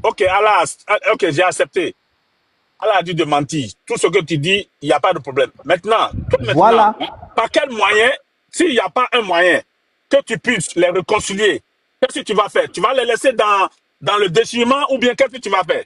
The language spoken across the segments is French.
Ok, Allah, ok, j'ai accepté. Allah a dit de mentir. Tout ce que tu dis, il n'y a pas de problème. Maintenant, Voilà. par quel moyen, s'il n'y a pas un moyen que tu puisses les réconcilier, qu'est-ce que tu vas faire? Tu vas les laisser dans le déchirement ou bien qu'est-ce que tu vas faire?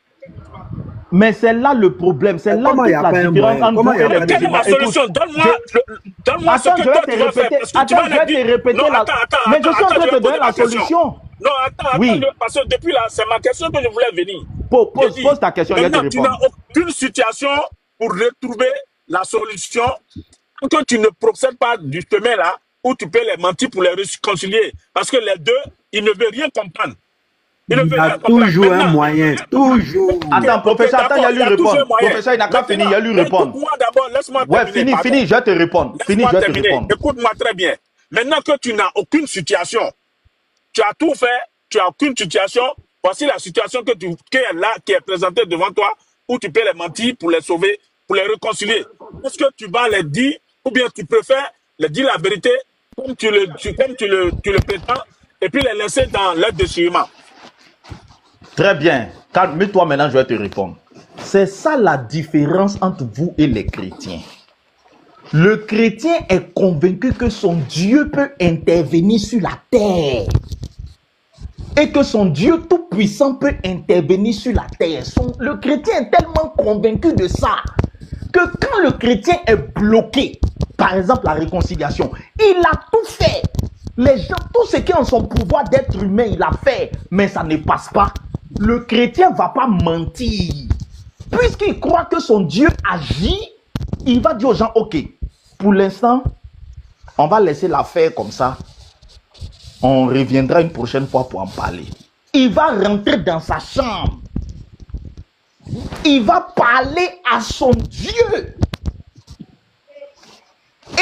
Mais c'est là le problème, c'est là toute la différence entre vous et les Quelle est la solution? Donne-moi ce que toi tu vas faire. Attends, je vais te répéter la... Mais je suis en train de te donner la solution. Non, attends, parce que depuis là, c'est ma question que je voulais venir. Pose ta question, je vais te répondre. Tu n'as aucune situation pour retrouver la solution que tu ne procèdes pas du chemin là où tu peux les mentir pour les réconcilier. Parce que les deux, ils ne veulent rien comprendre. Il y a toujours un moyen, toujours. Attends, professeur, attends, il y a lui répondre. Professeur, il n'a qu'à finir, il y a lui répondre. Écoute-moi d'abord, laisse-moi terminer. Ouais, fini, je vais te répondre. Fini, je vais te répondre. Écoute-moi très bien. Maintenant que tu n'as aucune situation, tu as tout fait, tu n'as aucune situation, voici la situation qui est là, qui est présentée devant toi, où tu peux les mentir pour les sauver, pour les réconcilier. Est-ce que tu vas les dire, ou bien tu préfères les dire la vérité, comme tu le prétends, et puis les laisser dans leur déchirement? Très bien. Calme-toi maintenant, je vais te répondre. C'est ça la différence entre vous et les chrétiens. Le chrétien est convaincu que son Dieu peut intervenir sur la terre. Et que son Dieu tout-puissant peut intervenir sur la terre. Le chrétien est tellement convaincu de ça que quand le chrétien est bloqué, par exemple la réconciliation, il a tout fait. Les gens, tout ce qui est en son pouvoir d'être humain, il a fait, mais ça ne passe pas. Le chrétien ne va pas mentir. Puisqu'il croit que son Dieu agit, il va dire aux gens, ok, pour l'instant, on va laisser l'affaire comme ça. On reviendra une prochaine fois pour en parler. Il va rentrer dans sa chambre. Il va parler à son Dieu.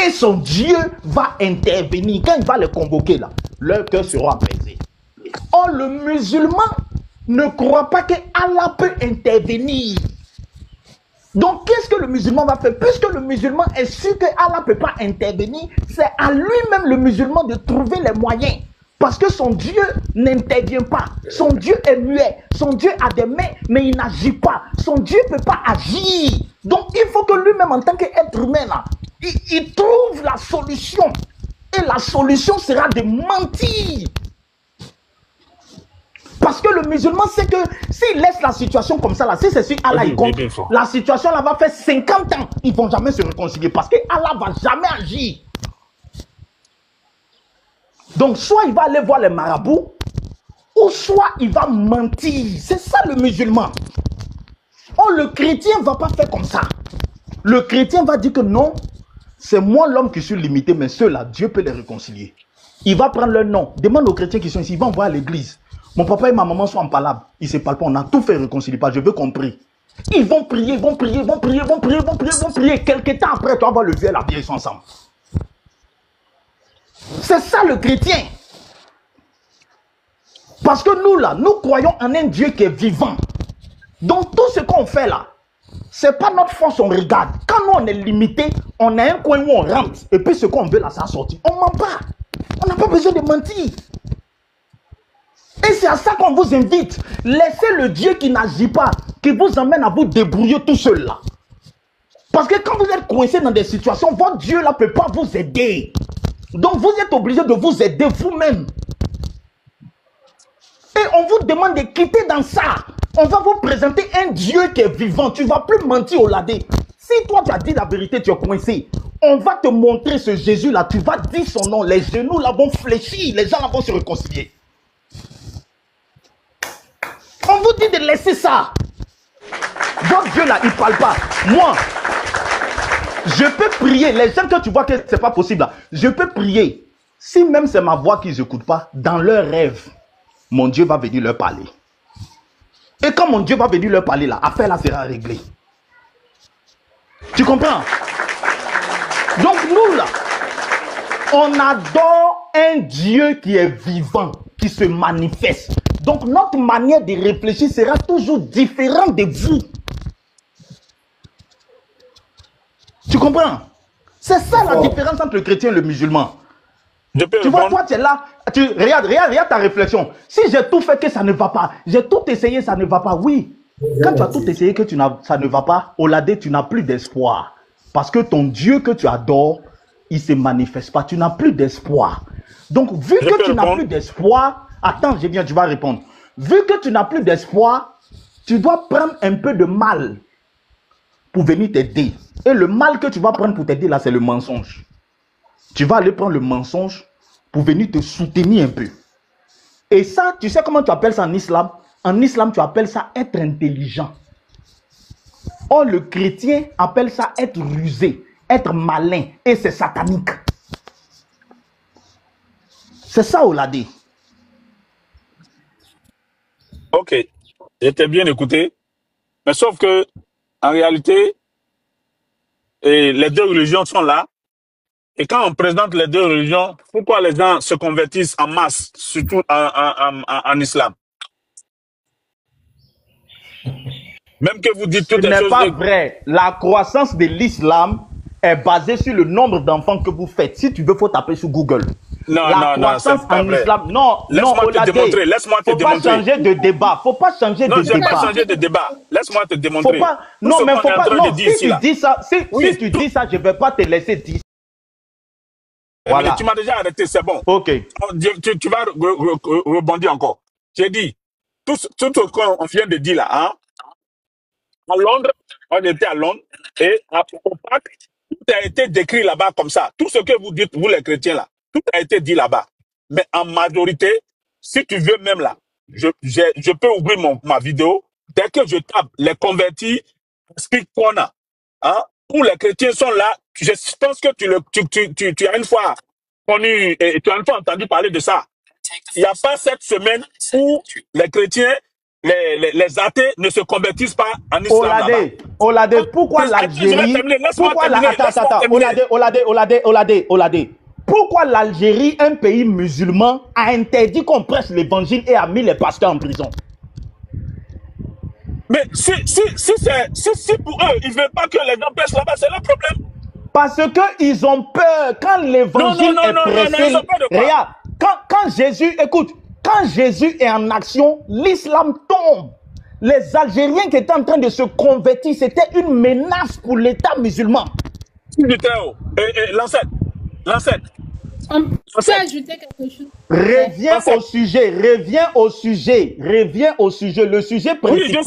Et son Dieu va intervenir. Quand il va les convoquer là, leur cœur sera apaisé. Or, le musulman ne croit pas que Allah peut intervenir. Donc, qu'est-ce que le musulman va faire? Puisque le musulman est sûr que Allah ne peut pas intervenir, c'est à lui-même, le musulman, de trouver les moyens. Parce que son Dieu n'intervient pas. Son Dieu est muet. Son Dieu a des mains, mais il n'agit pas. Son Dieu ne peut pas agir. Donc, il faut que lui-même, en tant qu'être humain, là, il trouve la solution. Et la solution sera de mentir. Parce que le musulman sait que s'il laisse la situation comme ça, là, si c'est sur Allah, il compte, la situation là va faire 50 ans. Ils ne vont jamais se réconcilier parce que Allah ne va jamais agir. Donc, soit il va aller voir les marabouts, ou soit il va mentir. C'est ça le musulman. Oh, le chrétien ne va pas faire comme ça. Le chrétien va dire que non, c'est moi l'homme qui suis limité, mais ceux-là, Dieu peut les réconcilier. Il va prendre leur nom. Demande aux chrétiens qui sont ici, ils vont voir à l'église. Mon papa et ma maman sont en palabre. Ils ne se parlent pas. On a tout fait réconcilier. Je veux qu'on prie. Ils vont prier, ils vont prier, ils vont prier, ils vont prier, ils vont prier, ils vont prier. Quelque temps après, tu vas voir le vieux et la vieille, ils sont ensemble. C'est ça le chrétien. Parce que nous, là, nous croyons en un Dieu qui est vivant. Donc, tout ce qu'on fait là, ce n'est pas notre force, on regarde. Quand nous, on est limité, on a un coin où on rentre. Et puis, ce qu'on veut là, ça sortit. On ne ment pas. On n'a pas besoin de mentir. Et c'est à ça qu'on vous invite. Laissez le Dieu qui n'agit pas, qui vous emmène à vous débrouiller tout seul là. Parce que quand vous êtes coincé dans des situations, votre Dieu là ne peut pas vous aider. Donc vous êtes obligé de vous aider vous-même. Et on vous demande de quitter dans ça. On va vous présenter un Dieu qui est vivant. Tu ne vas plus mentir au ladé. Si toi tu as dit la vérité, tu es coincé. On va te montrer ce Jésus là. Tu vas dire son nom. Les genoux là vont fléchir. Les gens là vont se réconcilier. On vous dit de laisser ça. Votre Dieu là, il ne parle pas. Moi, je peux prier. Les gens que tu vois que ce n'est pas possible là, je peux prier. Si même c'est ma voix qu'ils n'écoutent pas, dans leurs rêves, mon Dieu va venir leur parler. Et quand mon Dieu va venir leur parler là, l'affaire là sera réglée. Tu comprends? Donc nous là, on adore un Dieu qui est vivant, qui se manifeste. Donc notre manière de réfléchir sera toujours différente de vous. Tu comprends? C'est ça la différence entre le chrétien et le musulman. Tu vois, toi tu es là, Regarde ta réflexion. Si j'ai tout fait que ça ne va pas, j'ai tout essayé, ça ne va pas, oui. Quand tu as tout essayé que ça ne va pas, Oladé, tu n'as plus d'espoir. Parce que ton Dieu que tu adores, il ne se manifeste pas. Tu n'as plus d'espoir. Donc, vu que tu n'as plus d'espoir, attends, tu vas répondre. Vu que tu n'as plus d'espoir, tu dois prendre un peu de mal pour venir t'aider. Et le mal que tu vas prendre pour t'aider, là, c'est le mensonge. Tu vas aller prendre le mensonge pour venir te soutenir un peu. Et ça, tu sais comment tu appelles ça en islam? En islam, tu appelles ça être intelligent. Or, le chrétien appelle ça être rusé, être malin. Et c'est satanique. C'est ça, Oladé. Ok, j'étais bien écouté. Mais sauf que, en réalité, les deux religions sont là. Et quand on présente les deux religions, pourquoi les gens se convertissent en masse, surtout en islam? Même que vous dites toutes les choses... Ce n'est pas vrai. La croissance de l'islam est basée sur le nombre d'enfants que vous faites. Si tu veux, il faut taper sur Google. Non, croissance c'est pas en vrai. Islam. Non, laisse-moi te démontrer. Laisse-moi te démontrer. Faut pas changer de débat. Faut pas changer de débat. Non, je vais pas changer de débat. Laisse-moi te démontrer. Faut pas. Non, mais faut pas. Non, si tu dis ça, si tu dis ça, je vais pas te laisser dire. Voilà. Mais tu m'as déjà arrêté, c'est bon. Ok. Tu vas rebondir encore. J'ai dit, tout ce qu'on vient de dire là, hein, à Londres, on était à Londres, et au Pâques, tout a été décrit là-bas comme ça. Tout ce que vous dites, vous les chrétiens là, tout a été dit là-bas. Mais en majorité, si tu veux même là, je peux ouvrir ma vidéo. Dès que je tape les convertis, Speak Corner, hein, où les chrétiens sont là, je pense que tu as une fois connu, et tu as une fois entendu parler de ça. Il n'y a pas cette semaine où les chrétiens, les athées ne se convertissent pas en islam. Oladé, pourquoi l'Algérie... Oladé. Pourquoi l'Algérie, un pays musulman, a interdit qu'on prêche l'évangile et a mis les pasteurs en prison? Mais si pour eux, ils ne veulent pas que les gens prêchent là-bas, c'est leur problème. Parce qu'ils ont peur quand l'évangile est prêché. Regarde, quand Jésus, écoute, quand Jésus est en action, l'islam tombe. Les Algériens qui étaient en train de se convertir, c'était une menace pour l'État musulman. L'ancêtre. On peut ajouter quelque chose. Reviens au sujet. Le sujet principal. Oui, je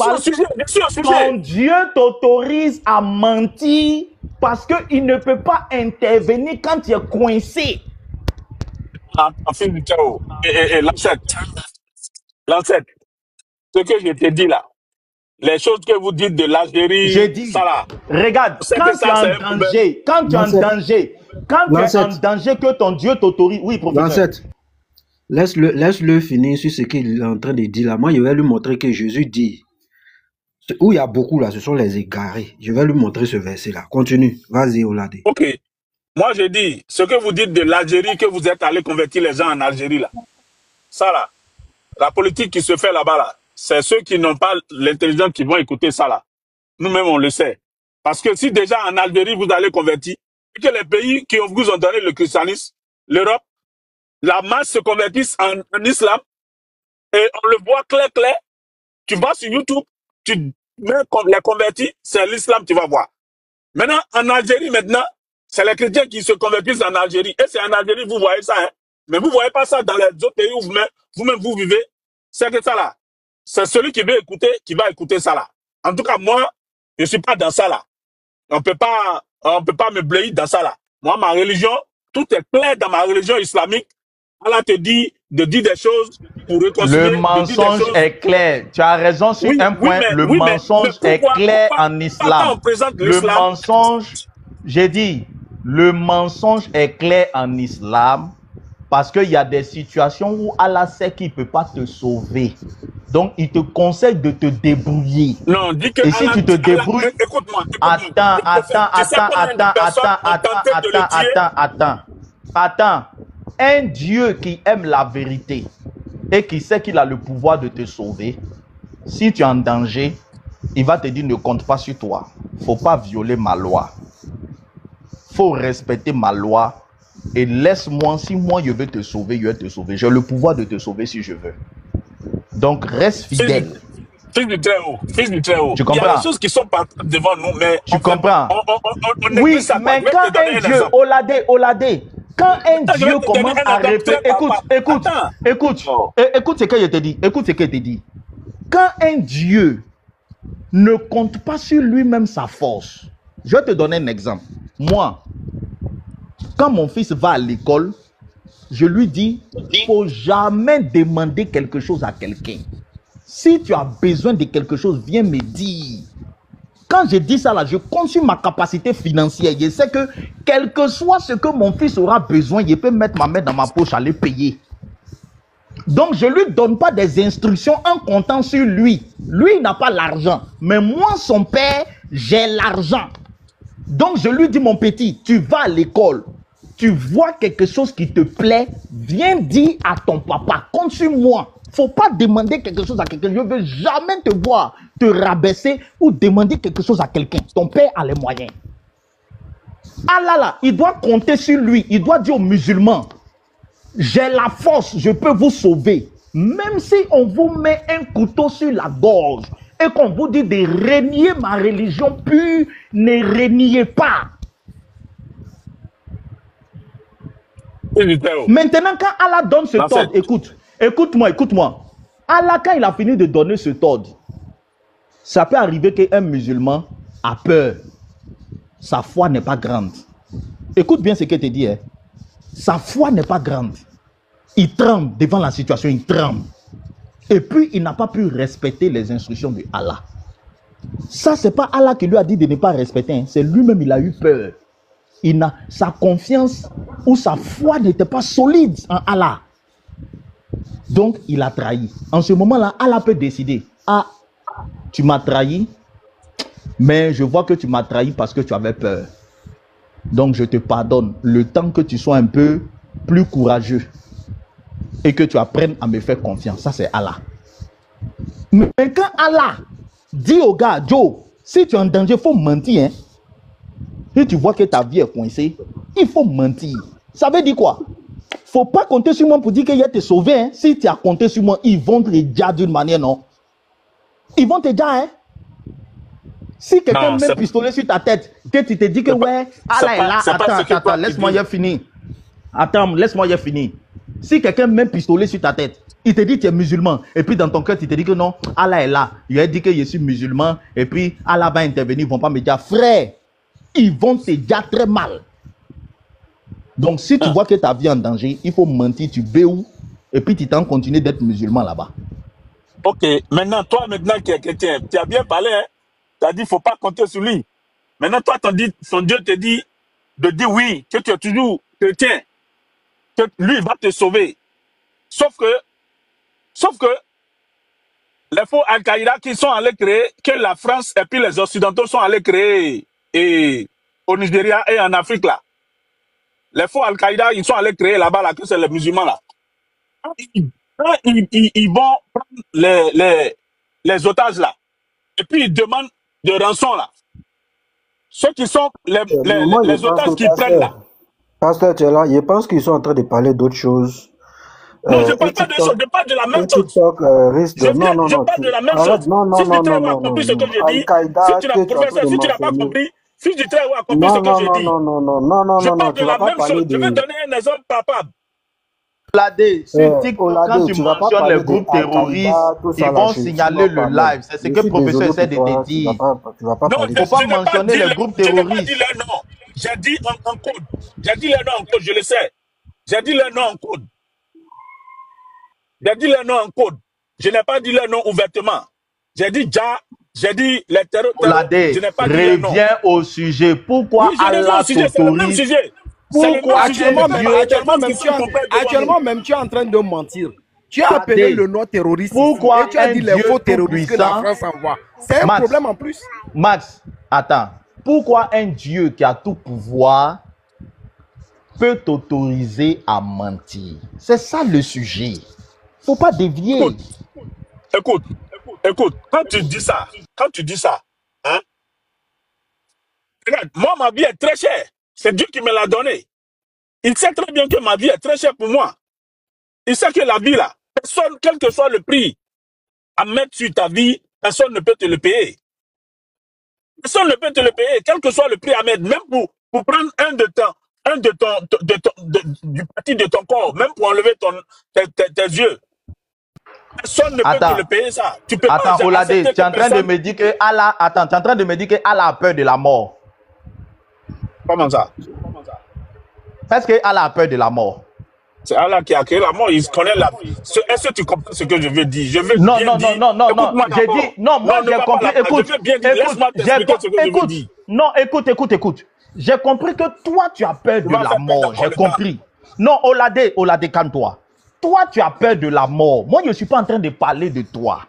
suis au sujet. Ton Dieu t'autorise à mentir parce qu'il ne peut pas intervenir quand tu es coincé. En fin du chaos. Et l'ancêtre. Ce que je t'ai dit là. Les choses que vous dites de l'Algérie, j'ai dit, ça là. Regarde, quand tu es en danger, que ton Dieu t'autorise. Oui, professeur. Laisse-le finir sur ce qu'il est en train de dire là. Moi, je vais lui montrer que Jésus dit, où il y a beaucoup là, ce sont les égarés. Je vais lui montrer ce verset là. Continue. Vas-y, Oladé. Ok. Moi, je dis, ce que vous dites de l'Algérie, que vous êtes allé convertir les gens en Algérie là. Ça là. La politique qui se fait là-bas là. C'est ceux qui n'ont pas l'intelligence qui vont écouter ça là. Nous-mêmes, on le sait. Parce que si déjà en Algérie, vous allez convertir, et que les pays qui vous ont donné le christianisme, l'Europe, la masse se convertissent en islam, et on le voit clair. Tu vas sur YouTube, tu mets les convertis, c'est l'islam tu vas voir. Maintenant, en Algérie, c'est les chrétiens qui se convertissent en Algérie. Et c'est en Algérie, vous voyez ça, hein. Mais vous ne voyez pas ça dans les autres pays où vous-même vous vivez. C'est que ça là. C'est celui qui veut écouter, qui va écouter ça là. En tout cas, moi, je ne suis pas dans ça là. On peut pas me blayer dans ça là. Moi, ma religion, tout est clair dans ma religion islamique. Allah te dit de dire des choses pour réconcilier. Le mensonge est clair. Tu as raison sur un point. Le mensonge est clair en islam. Le mensonge, j'ai dit, le mensonge est clair en islam. Parce qu'il y a des situations où Allah sait qu'il ne peut pas te sauver. Donc, il te conseille de te débrouiller. Non, dis que et si tu te débrouilles... Écoute-moi. Attends. Un Dieu qui aime la vérité et qui sait qu'il a le pouvoir de te sauver, si tu es en danger, il va te dire ne compte pas sur toi. Il ne faut pas violer ma loi. Il faut respecter ma loi. Et laisse-moi, si moi je veux te sauver, je vais te sauver. J'ai le pouvoir de te sauver si je veux. Donc reste fidèle. Fils du Très-Haut, fils du Très-Haut. Tu Il y a comprends? des choses qui sont pas devant nous, mais Tu comprends? on Oui, néglige ça. mais Je vais quand te donner un un Dieu, exemple. Oladé, quand un Attends, je vais Dieu te donner commence un à exemple réfléchir, très papa. Attends. écoute, Oh. écoute ce que je te dis, écoute ce que je te dis. Quand un Dieu ne compte pas sur lui-même sa force, je vais te donner un exemple. Moi, quand mon fils va à l'école, je lui dis, il ne faut jamais demander quelque chose à quelqu'un. Si tu as besoin de quelque chose, viens me dire. Quand je dis ça là, je compte sur ma capacité financière. Je sais que quel que soit ce que mon fils aura besoin, je peux mettre ma main dans ma poche, aller payer. Donc je ne lui donne pas des instructions en comptant sur lui. Lui, il n'a pas l'argent. Mais moi, son père, j'ai l'argent. Donc je lui dis, mon petit, tu vas à l'école. Tu vois quelque chose qui te plaît, viens dire à ton papa, compte sur moi. Il ne faut pas demander quelque chose à quelqu'un. Je ne veux jamais te voir te rabaisser ou demander quelque chose à quelqu'un. Ton père a les moyens. Allah là, il doit compter sur lui. Il doit dire aux musulmans, j'ai la force, je peux vous sauver. Même si on vous met un couteau sur la gorge et qu'on vous dit de renier ma religion pure, ne reniez pas. Maintenant, quand Allah donne ce ordre, écoute-moi. Allah, quand il a fini de donner ce ordre, ça peut arriver qu'un musulman a peur. Sa foi n'est pas grande. Écoute bien ce que je te dis. Hein. Sa foi n'est pas grande. Il tremble devant la situation, il tremble. Et puis, il n'a pas pu respecter les instructions de Allah. Ça, ce n'est pas Allah qui lui a dit de ne pas respecter. Hein. C'est lui-même, il a eu peur. Sa confiance ou sa foi n'était pas solide en Allah. Donc, il a trahi. En ce moment-là, Allah peut décider. Ah, tu m'as trahi, mais je vois que tu m'as trahi parce que tu avais peur. Donc, je te pardonne le temps que tu sois un peu plus courageux et que tu apprennes à me faire confiance. Ça, c'est Allah. Mais quand Allah dit au gars, Joe, si tu es en danger, il faut mentir. Hein? Si tu vois que ta vie est coincée, il faut mentir. Ça veut dire quoi? Il ne faut pas compter sur moi pour dire qu'il va te sauver. Hein? Si tu as compté sur moi, ils vont te dire d'une manière, non? Ils vont te dire, hein? Si quelqu'un met un pistolet sur ta tête, que tu te dis que ouais, Allah est là, attends, laisse-moi y finir. Attends, laisse-moi y finir. Si quelqu'un met un pistolet sur ta tête, il te dit que tu es musulman, et puis dans ton cœur, tu te dis que non, Allah est là. Il a dit que je suis musulman, et puis Allah va intervenir, ils ne vont pas me dire, frère, ils vont te dire très mal. Donc, si tu vois que ta vie est en danger, il faut mentir, tu béou, et puis tu t'en continues d'être musulman là-bas. Ok, maintenant, toi, qui es chrétien, tu as bien parlé, hein? Tu as dit qu'il ne faut pas compter sur lui. Maintenant, toi, ton Dieu te dit de dire oui, que tu es toujours chrétien, que lui, il va te sauver. Sauf que les faux Al-Qaïda qui sont allés créer, que la France et puis les Occidentaux sont allés créer et au Nigeria et en Afrique, là. Les faux Al-Qaïda, ils sont allés créer là-bas, là, que c'est les musulmans, là. Quand ils vont prendre les otages, là, et puis ils demandent de rançon, là. Ceux qui sont les otages qu'ils prennent, là. Pasteur, tu es là. Je pense qu'ils sont en train de parler d'autre chose. Non, je ne parle pas de ça, je parle de la même chose. Je parle de la même chose. Si tu n'as pas compris ce que je dis, si tu n'as pas compris, si tu n'as compris ce que je dis, je parle de la même chose. Je vais donner un exemple palpable. Oladé, quand tu mentionnes les groupes terroristes, ils vont signaler le live. C'est ce que le professeur essaie de te dire. Non, il ne faut pas mentionner les groupes terroristes. Je n'ai pas dit leur nom. J'ai dit en code. J'ai dit leur nom en code, je le sais. J'ai dit leur nom en code. J'ai dit leur nom en code. Je n'ai pas dit leur nom ouvertement. J'ai dit les terroristes. Je n'ai pas dit leur nom. Reviens au sujet. Pourquoi Allah t'autorise? Pourquoi actuellement même tu es en train de mentir. Tu as appelé le nom terroriste. Pourquoi et tu as dit les faux terroristes que la France envoie. C'est un problème en plus. Max, attends. Pourquoi un Dieu qui a tout pouvoir peut t'autoriser à mentir? C'est ça le sujet. Faut pas dévier. Écoute, quand tu dis ça, hein? Regarde, moi, ma vie est très chère. C'est Dieu qui me l'a donnée. Il sait très bien que ma vie est très chère pour moi. Il sait que la vie, là, personne, quel que soit le prix à mettre sur ta vie, personne ne peut te le payer. Personne ne peut te le payer, quel que soit le prix à mettre, même pour prendre du parti de ton corps, même pour enlever tes yeux. Personne ne peut te le payer, ça. Tu peux attends, pas Oladé, accepter tu es en train de me dire que Allah, attends, tu es en train de me dire que Allah a peur de la mort. Comment ça? Est-ce que Allah a peur de la mort? C'est Allah qui a créé la mort, il connaît la vie. Est-ce que tu comprends ce que je veux dire? Je veux non, bien non, dire. Non, j'ai dit, non, moi j'ai compris, écoute, je veux bien dire, laisse-moi t'expliquer ce que je veux dire. Non, écoute. J'ai compris que toi, tu as peur de la mort, j'ai compris. Non, Oladé, calme-toi. Toi, tu as peur de la mort. Moi, je ne suis pas en train de parler de toi.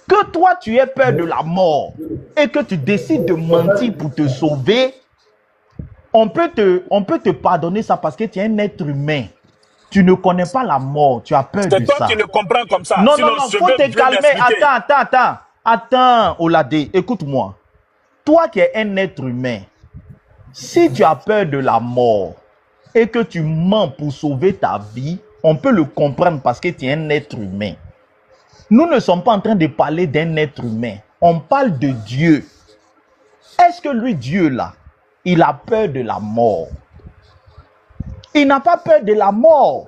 Que toi, tu aies peur de la mort et que tu décides de mentir pour te sauver, on peut te pardonner ça parce que tu es un être humain. Tu ne connais pas la mort, tu as peur de ça. C'est toi qui le comprends comme ça. Non, faut te calmer. Attends, Oladé, écoute-moi. Toi qui es un être humain, si tu as peur de la mort et que tu mens pour sauver ta vie, on peut le comprendre parce que tu es un être humain. Nous ne sommes pas en train de parler d'un être humain. On parle de Dieu. Est-ce que lui, Dieu, là, il a peur de la mort? Il n'a pas peur de la mort.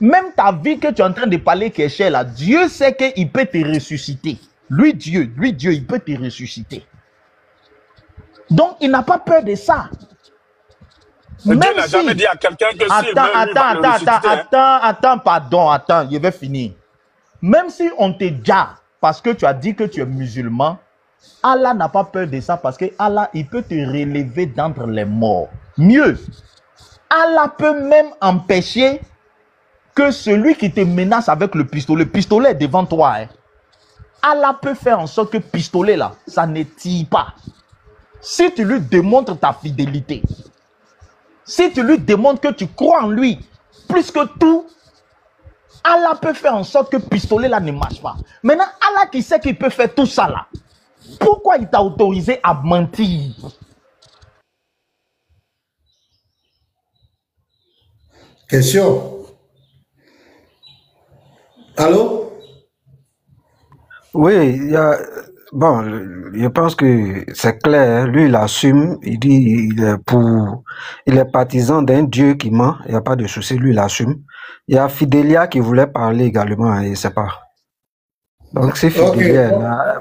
Même ta vie que tu es en train de parler qui est chère là, Dieu sait qu'il peut te ressusciter. Lui, Dieu, il peut te ressusciter. Donc, il n'a pas peur de ça. Dieu n'a jamais dit à quelqu'un que si Attends, je vais finir. Même si on te dit, parce que tu as dit que tu es musulman, Allah n'a pas peur de ça parce que Allah, il peut te relever d'entre les morts. Mieux, Allah peut même empêcher que celui qui te menace avec le pistolet est devant toi. Hein. Allah peut faire en sorte que le pistolet là, ça ne tire pas. Si tu lui démontres ta fidélité, si tu lui démontres que tu crois en lui, plus que tout, Allah peut faire en sorte que le pistolet là ne marche pas. Maintenant, Allah qui sait qu'il peut faire tout ça là, pourquoi il t'a autorisé à mentir? Question. Allô? Oui, il y a... Bon, je pense que c'est clair. Lui, il assume. Il dit il est partisan d'un Dieu qui ment. Il n'y a pas de souci. Lui, il assume. Il y a Fidélia qui voulait parler également. Et c'est pas. Donc, c'est Fidélia. Moi,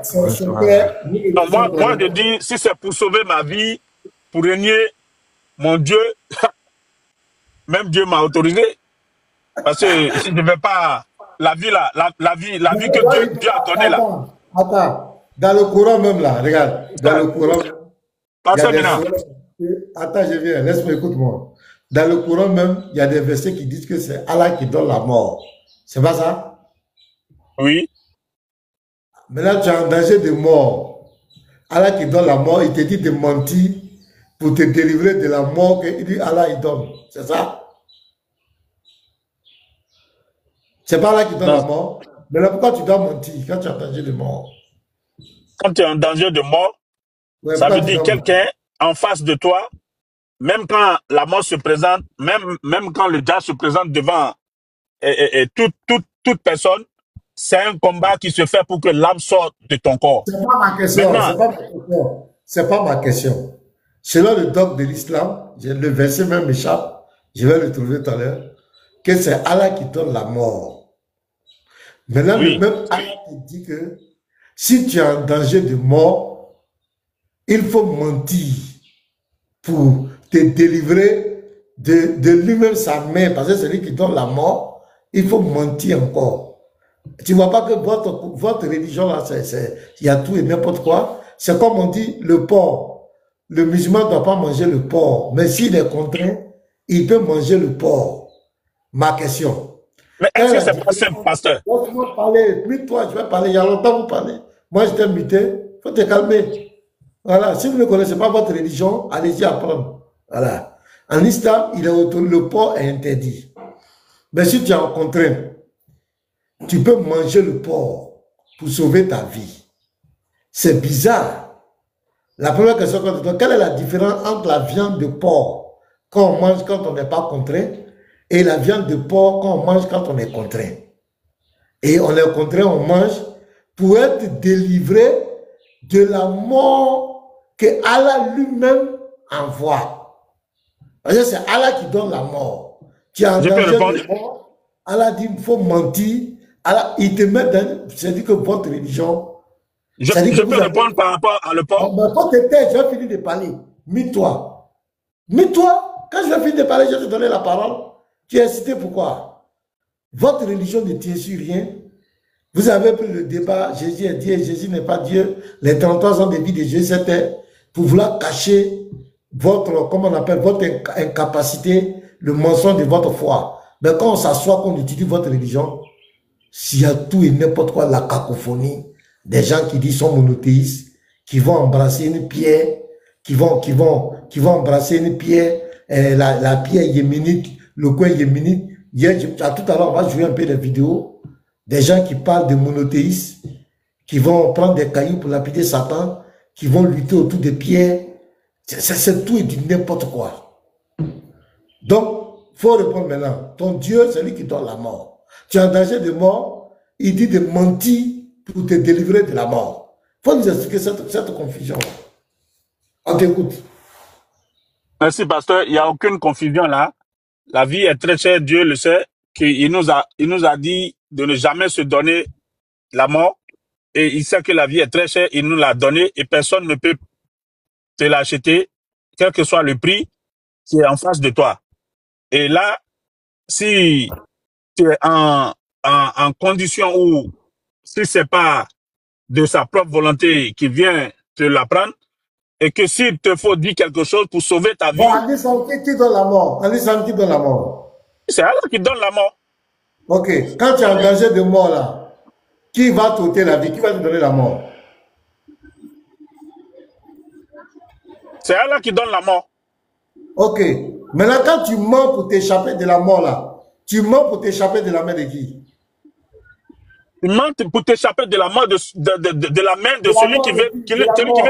je dis, si c'est pour sauver ma vie, pour régner mon Dieu, même Dieu m'a autorisé. Parce que si je ne vais pas, la vie que Dieu a donnée là. Attends. Dans le Coran même là, regarde, dans le Coran, attends, je viens, laisse-moi, écoute-moi. Dans le Coran même, il y a des versets qui disent que c'est Allah qui donne la mort. C'est pas ça? Oui. Maintenant, tu es en danger de mort. Allah qui donne la mort, il te dit de mentir pour te délivrer de la mort qu'il dit Allah il donne. C'est ça? C'est pas Allah qui donne la mort. Maintenant, pourquoi tu dois mentir quand tu es en danger de mort? Quand tu es en danger de mort, ça veut dire quelqu'un en face de toi, même quand la mort se présente, même quand le diable se présente devant toute personne, c'est un combat qui se fait pour que l'âme sorte de ton corps. C'est pas ma question. C'est pas ma question. Selon le dogme de l'islam, le verset même m'échappe, je vais le trouver tout à l'heure, que c'est Allah qui donne la mort. Maintenant, le même Allah qui dit que si tu es en danger de mort, il faut mentir pour te délivrer de lui-même sa main, parce que c'est lui qui donne la mort, il faut mentir encore. Tu ne vois pas que votre religion là, il y a tout et n'importe quoi. C'est comme on dit le porc. Le musulman ne doit pas manger le porc, mais s'il est contraint, il peut manger le porc. Ma question. Mais est-ce que c'est pas simple, pasteur? Laisse-moi parler, puis toi, je vais parler, il y a longtemps vous parlez. Moi, je t'ai muté, il faut te calmer. Voilà, si vous ne connaissez pas votre religion, allez-y apprendre. Voilà. En islam, le porc est interdit. Mais si tu es en contrainte, tu peux manger le porc pour sauver ta vie. C'est bizarre. La première question qu'on te donne, quelle est la différence entre la viande de porc quand on mange quand on n'est pas contraint, et la viande de porc quand on mange quand on est contraint. Et on est contraint, on mange pour être délivré de la mort que Allah lui-même envoie. C'est Allah qui donne la mort. Tu es en danger de mort. Allah dit il faut mentir. Allah, il te met dans... C'est-à-dire que votre religion... Je peux répondre par rapport à le porc. Mais quand tu étais, je vais finir de parler. Mis-toi. Mis-toi. Quand je vais finir de parler, je vais te donner la parole. Tu es cité pourquoi? Votre religion ne tient sur rien. Vous avez pris le débat, Jésus est Dieu, Jésus n'est pas Dieu. Les 33 ans de vie de Jésus, c'était pour vouloir cacher votre, comment on appelle, votre incapacité, le mensonge de votre foi. Mais quand on s'assoit, qu'on étudie votre religion, s'il y a tout et n'importe quoi, la cacophonie, des gens qui disent sont monothéistes, qui vont embrasser une pierre, qui vont embrasser une pierre, la pierre yéménite, le coin yéménite. Tout à l'heure, on va jouer un peu des vidéos, des gens qui parlent de monothéistes, qui vont prendre des cailloux pour lapider Satan, qui vont lutter autour des pierres. C'est tout et du n'importe quoi. Donc, il faut répondre maintenant. Ton Dieu, c'est lui qui donne la mort. Tu es en danger de mort, il dit de mentir pour te délivrer de la mort. Il faut nous expliquer cette confusion. On t'écoute. Merci, pasteur. Il n'y a aucune confusion là. La vie est très chère, Dieu le sait, qu'il nous a dit de ne jamais se donner la mort. Et il sait que la vie est très chère, il nous l'a donnée et personne ne peut te l'acheter, quel que soit le prix qui est en face de toi. Et là, si tu es en condition où, si c'est pas de sa propre volonté qui vient te l'apprendre, et que s'il te faut dire quelque chose pour sauver ta vie... Bon, Anissan, qui donne la mort? Anissan, qui donne la mort? C'est Allah qui donne la mort. Ok, quand tu es en danger de mort là, qui va t'ôter la vie? Qui va te donner la mort? C'est Allah qui donne la mort. Ok, maintenant quand tu mens pour t'échapper de la mort là, tu mens pour t'échapper de la main de qui? Tu mens pour t'échapper de la main de la main de celui qui veut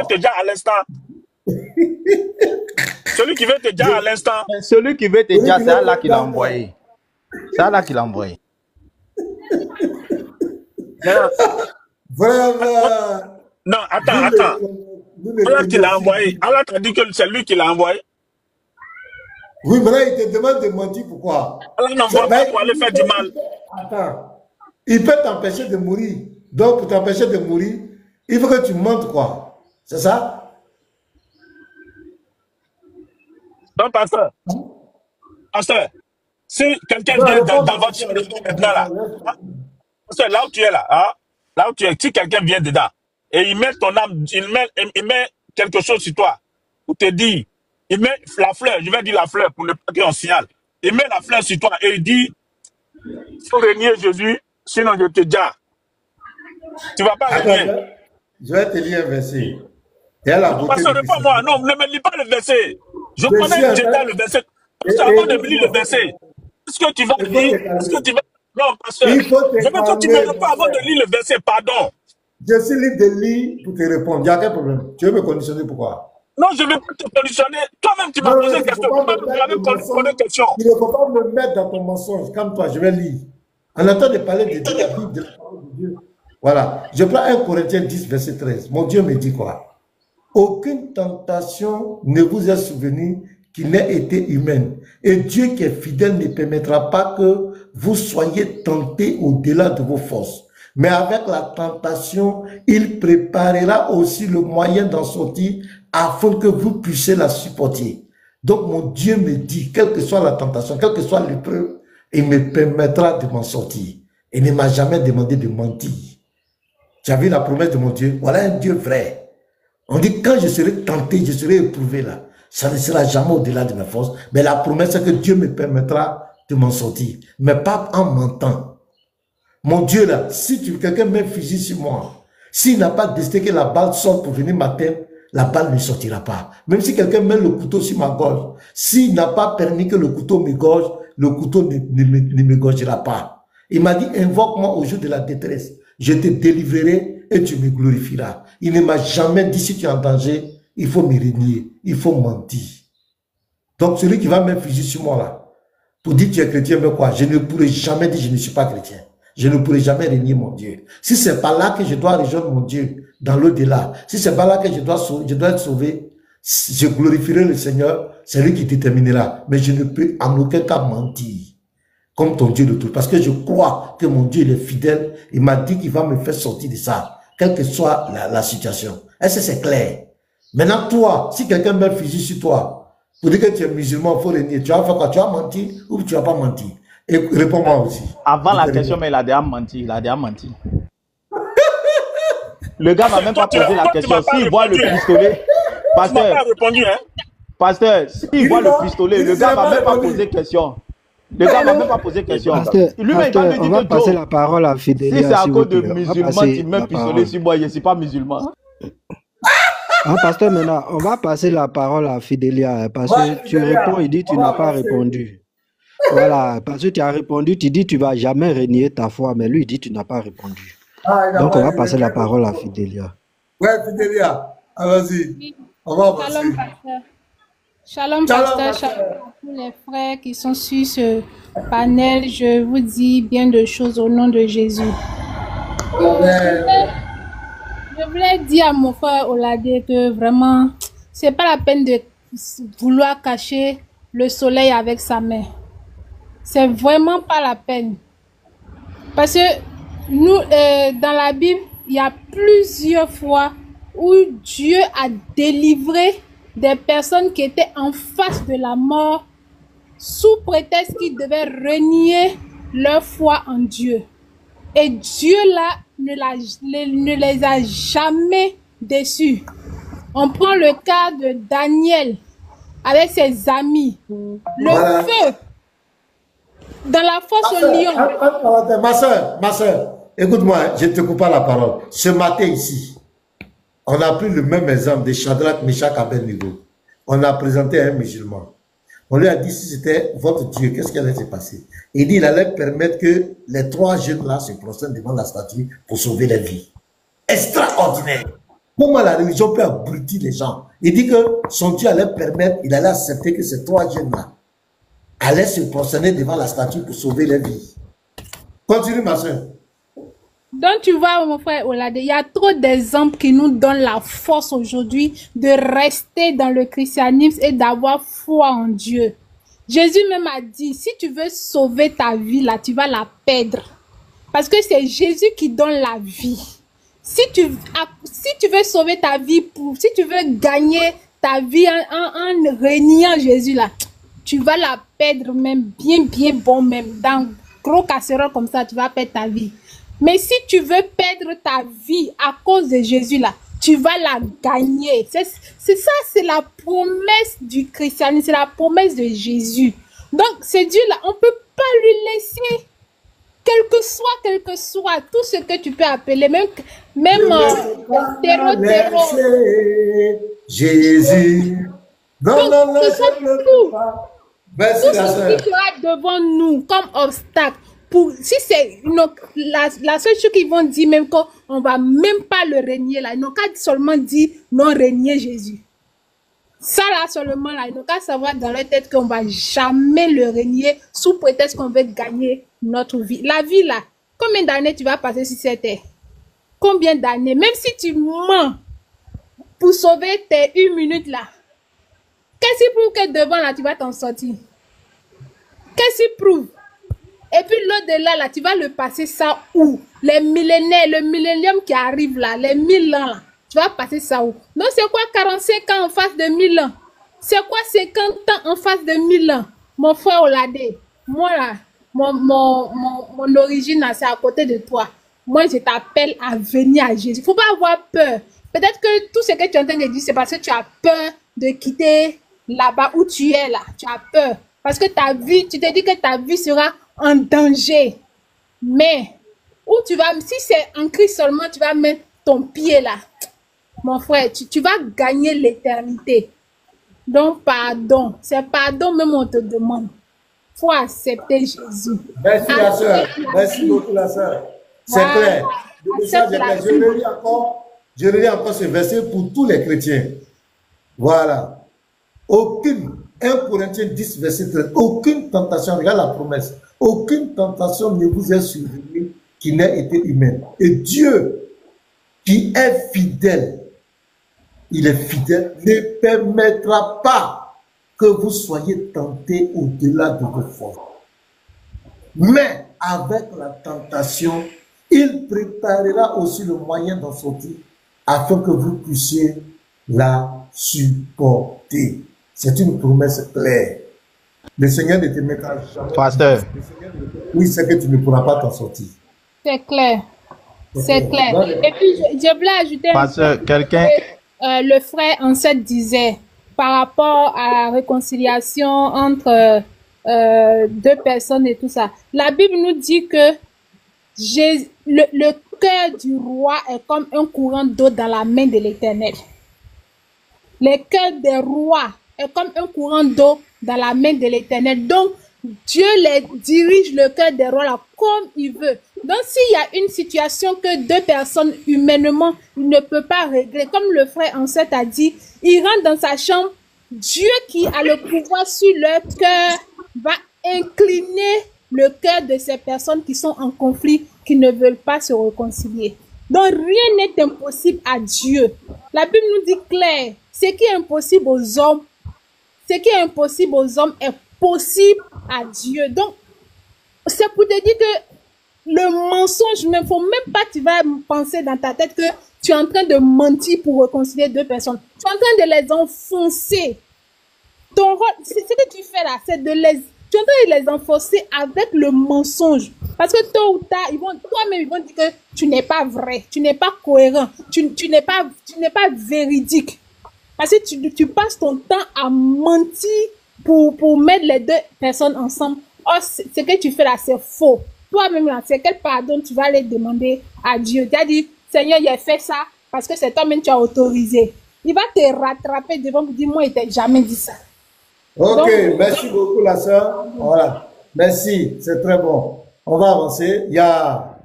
te dire à l'instant. Celui qui veut te dire à l'instant. Celui qui veut te dire, c'est Allah qui l'a envoyé. C'est Allah qui l'a envoyé. Vraiment. Non, attends. Allah qui l'a envoyé. Allah t'a dit que c'est lui qui l'a envoyé. Oui, mais là, il te demande de mentir. Pourquoi? Allah n'envoie pas pour aller faire du mal. Attends. Il peut t'empêcher de mourir. Donc, pour t'empêcher de mourir, il faut que tu mentes, quoi. C'est ça? Donc, pasteur, si quelqu'un vient dans votre chambre maintenant, là, pasteur, là où tu es là, hein, là où tu es, si quelqu'un vient dedans, et il met ton âme, il met quelque chose sur toi, pour te dire, il met la fleur, je vais dire la fleur pour ne pas qu'on signale, il met la fleur sur toi et il dit, il faut renier Jésus, sinon je te dis, tu ne vas pas renier. Je vais te lire un verset. Et à la beauté. Pasteur, pas moi, non, ne me lis pas le verset. Je connais déjà le verset. Avant de me lire le verset, est-ce que tu vas lire? Est-ce que tu vas... Non, pasteur, je veux que tu me réponds avant de lire le verset, pardon. Je suis libre de lire pour te répondre. Il n'y a aucun problème. Tu veux me conditionner pourquoi? Non, je ne vais pas te conditionner. Toi-même, tu m'as posé une question. Tu m'avais posé une question. Il ne faut pas me mettre dans ton mensonge. Calme-toi, je vais lire. En attendant de parler de la Bible, de la parole de Dieu. Voilà. Je prends 1 Corinthiens 10, verset 13. Mon Dieu me dit quoi? Aucune tentation ne vous est souvenue qui n'ait été humaine. Et Dieu qui est fidèle ne permettra pas que vous soyez tentés au-delà de vos forces. Mais avec la tentation, il préparera aussi le moyen d'en sortir afin que vous puissiez la supporter. Donc mon Dieu me dit, quelle que soit la tentation, quelle que soit l'épreuve, il me permettra de m'en sortir. Il ne m'a jamais demandé de mentir. Tu as vu la promesse de mon Dieu? Voilà un Dieu vrai. On dit, quand je serai tenté, je serai éprouvé là. Ça ne sera jamais au-delà de mes forces. Mais la promesse, c'est que Dieu me permettra de m'en sortir. Mais pas en mentant. Mon Dieu là, si quelqu'un met un fusil sur moi, s'il n'a pas décidé que la balle sorte pour venir m'atteindre, la balle ne sortira pas. Même si quelqu'un met le couteau sur ma gorge, s'il n'a pas permis que le couteau me gorge, le couteau ne me gorgera pas. Il m'a dit, invoque-moi au jour de la détresse. Je te délivrerai et tu me glorifieras. Il ne m'a jamais dit, si tu es en danger, il faut me renier, il faut mentir. Donc, celui qui va mettre fusil sur moi là, pour dire que tu es chrétien, mais quoi, je ne pourrai jamais dire que je ne suis pas chrétien. Je ne pourrai jamais régner mon Dieu. Si c'est pas là que je dois rejoindre mon Dieu dans l'au-delà, si c'est pas là que je dois être sauvé, je glorifierai le Seigneur, c'est lui qui déterminera. Mais je ne peux en aucun cas mentir comme ton Dieu de tout. Parce que je crois que mon Dieu il est fidèle. Il m'a dit qu'il va me faire sortir de ça, quelle que soit la situation. Est-ce que c'est clair? Maintenant, toi, si quelqu'un met le fusil sur toi, pour dire que tu es musulman, il faut régner. Tu vas faire quoi? Tu vas mentir ou tu vas pas mentir? Et réponds-moi aussi. Avant la question, mais il a déjà menti. Il a déjà menti. Le gars m'a même pas posé la question. S'il voit le pistolet, pasteur, s'il voit le pistolet, le gars m'a même pas posé question. Le gars m'a même pas posé question. Lui-même, on va passer la parole à Fidélia. Si c'est à cause de musulman, tu mets un pistolet sur moi, je ne suis pas musulman. Ah, pasteur, maintenant, on va passer la parole à Fidélia. Parce que tu réponds, il dit tu n'as pas répondu. Voilà, parce que tu as répondu, tu dis tu ne vas jamais régner ta foi, mais lui, il dit tu n'as pas répondu. Donc, on va passer la parole à Fidélia. Ouais, Fidélia, vas-y. On va passer. Shalom, pasteur. Shalom, pasteur. Shalom à tous les frères qui sont sur ce panel. Je vous dis bien de choses au nom de Jésus. Je voulais dire à mon frère Oladé que vraiment, c'est pas la peine de vouloir cacher le soleil avec sa main. C'est vraiment pas la peine. Parce que nous, dans la Bible, il y a plusieurs fois où Dieu a délivré des personnes qui étaient en face de la mort sous prétexte qu'ils devaient renier leur foi en Dieu. Et Dieu là ne les a jamais déçus. On prend le cas de Daniel avec ses amis. Le feu dans la fosse au lion. Ma soeur, écoute-moi, je ne te coupe pas la parole. Ce matin ici, on a pris le même exemple de Shadrach, Meshach, Abednego. On a présenté un musulman. On lui a dit si c'était votre Dieu, qu'est-ce qui allait se passer? Il dit il allait permettre que les trois jeunes là se prosternent devant la statue pour sauver les vies. Extraordinaire. Comment la religion peut abrutir les gens? Il dit que son Dieu allait permettre, il allait accepter que ces trois jeunes là allaient se prosterner devant la statue pour sauver les vies. Continue ma soeur. Donc tu vois mon frère Oladé, il y a trop d'exemples qui nous donnent la force aujourd'hui de rester dans le christianisme et d'avoir foi en Dieu. Jésus même a dit, si tu veux sauver ta vie là, tu vas la perdre. Parce que c'est Jésus qui donne la vie. Si tu veux sauver ta vie, si tu veux gagner ta vie en reniant Jésus là, tu vas la perdre même bien bon même. Dans gros casserole comme ça, tu vas perdre ta vie. Mais si tu veux perdre ta vie à cause de Jésus là, tu vas la gagner. C'est ça, c'est la promesse du christianisme, c'est la promesse de Jésus. Donc, ce Dieu-là, on ne peut pas lui laisser, quel que soit, tout ce que tu peux appeler, même terreau. Jésus. Non, tout. Merci, tout ce qui sera devant nous comme obstacle. Si c'est la seule chose qu'ils vont dire, même qu'on ne va même pas le régner là, ils n'ont qu'à seulement dire non, régner Jésus. Ça là seulement là, ils n'ont qu'à savoir dans leur tête qu'on ne va jamais le régner sous prétexte qu'on veut gagner notre vie. La vie là, combien d'années tu vas passer sur cette terre? Combien d'années? Même si tu mens pour sauver tes 1 minute là, qu'est-ce qui prouve que devant là tu vas t'en sortir? Qu'est-ce qui prouve? Et puis l'au-delà, là, tu vas le passer ça où? Les millénaires, le millénium qui arrive là, les 1000 ans là, tu vas passer ça où? Donc c'est quoi 45 ans en face de 1000 ans? C'est quoi 50 ans en face de 1000 ans? Mon frère Oladé, moi là, mon origine là, c'est à côté de toi. Moi, je t'appelle à venir à Jésus. Il ne faut pas avoir peur. Peut-être que tout ce que tu es en train de dire, c'est parce que tu as peur de quitter là-bas où tu es là. Tu as peur. Parce que ta vie, tu te dis que ta vie sera en danger. Mais, où tu vas, si c'est en Christ seulement, tu vas mettre ton pied là. Mon frère, tu vas gagner l'éternité. Donc, pardon. C'est pardon même on te demande. Il faut accepter Jésus. Merci la soeur. Merci beaucoup la soeur. C'est clair. Je relis encore ce verset pour tous les chrétiens. Voilà. Aucune 1 Corinthiens 10, verset 13. Aucune tentation, regarde la promesse, aucune tentation ne vous est survenue qui n'ait été humaine. Et Dieu, qui est fidèle, il est fidèle, ne permettra pas que vous soyez tentés au-delà de vos forces. Mais avec la tentation, il préparera aussi le moyen d'en sortir afin que vous puissiez la supporter. C'est une promesse claire. Le Seigneur ne te mettra jamais. Pasteur. Oui, c'est que tu ne pourras pas t'en sortir. C'est clair. C'est clair. Et puis, je voulais ajouter... Pasteur, quelqu'un... le frère Ancêtre disait, par rapport à la réconciliation entre deux personnes et tout ça, la Bible nous dit que le cœur du roi est comme un courant d'eau dans la main de l'Éternel. Le cœur des rois est comme un courant d'eau dans la main de l'Éternel. Donc, Dieu les dirige le cœur des rois là comme il veut. Donc, s'il y a une situation que deux personnes humainement ne peuvent pas régler, comme le frère Ancêtre a dit, il rentre dans sa chambre, Dieu qui a le pouvoir sur leur cœur va incliner le cœur de ces personnes qui sont en conflit, qui ne veulent pas se réconcilier. Donc, rien n'est impossible à Dieu. La Bible nous dit clair, ce qui est impossible aux hommes, ce qui est impossible aux hommes est possible à Dieu. Donc, c'est pour te dire que le mensonge, il ne faut même pas que tu vas penser dans ta tête que tu es en train de mentir pour réconcilier deux personnes. Tu es en train de les enfoncer. Ton rôle, ce que tu fais là, c'est de les... Tu es en train de les enfoncer avec le mensonge. Parce que tôt ou tard, toi-même, ils vont dire que tu n'es pas vrai, tu n'es pas cohérent, tu n'es pas véridique. Parce que tu passes ton temps à mentir pour mettre les deux personnes ensemble. Oh, ce que tu fais là, c'est faux. Toi-même, là, c'est quel pardon tu vas aller demander à Dieu. Tu as dit, Seigneur, il a fait ça parce que c'est toi-même qui as autorisé. Il va te rattraper devant vous dire, moi, il t'a jamais dit ça. Ok, donc, merci beaucoup la sœur. Voilà, merci, c'est très bon. On va avancer. Il y a...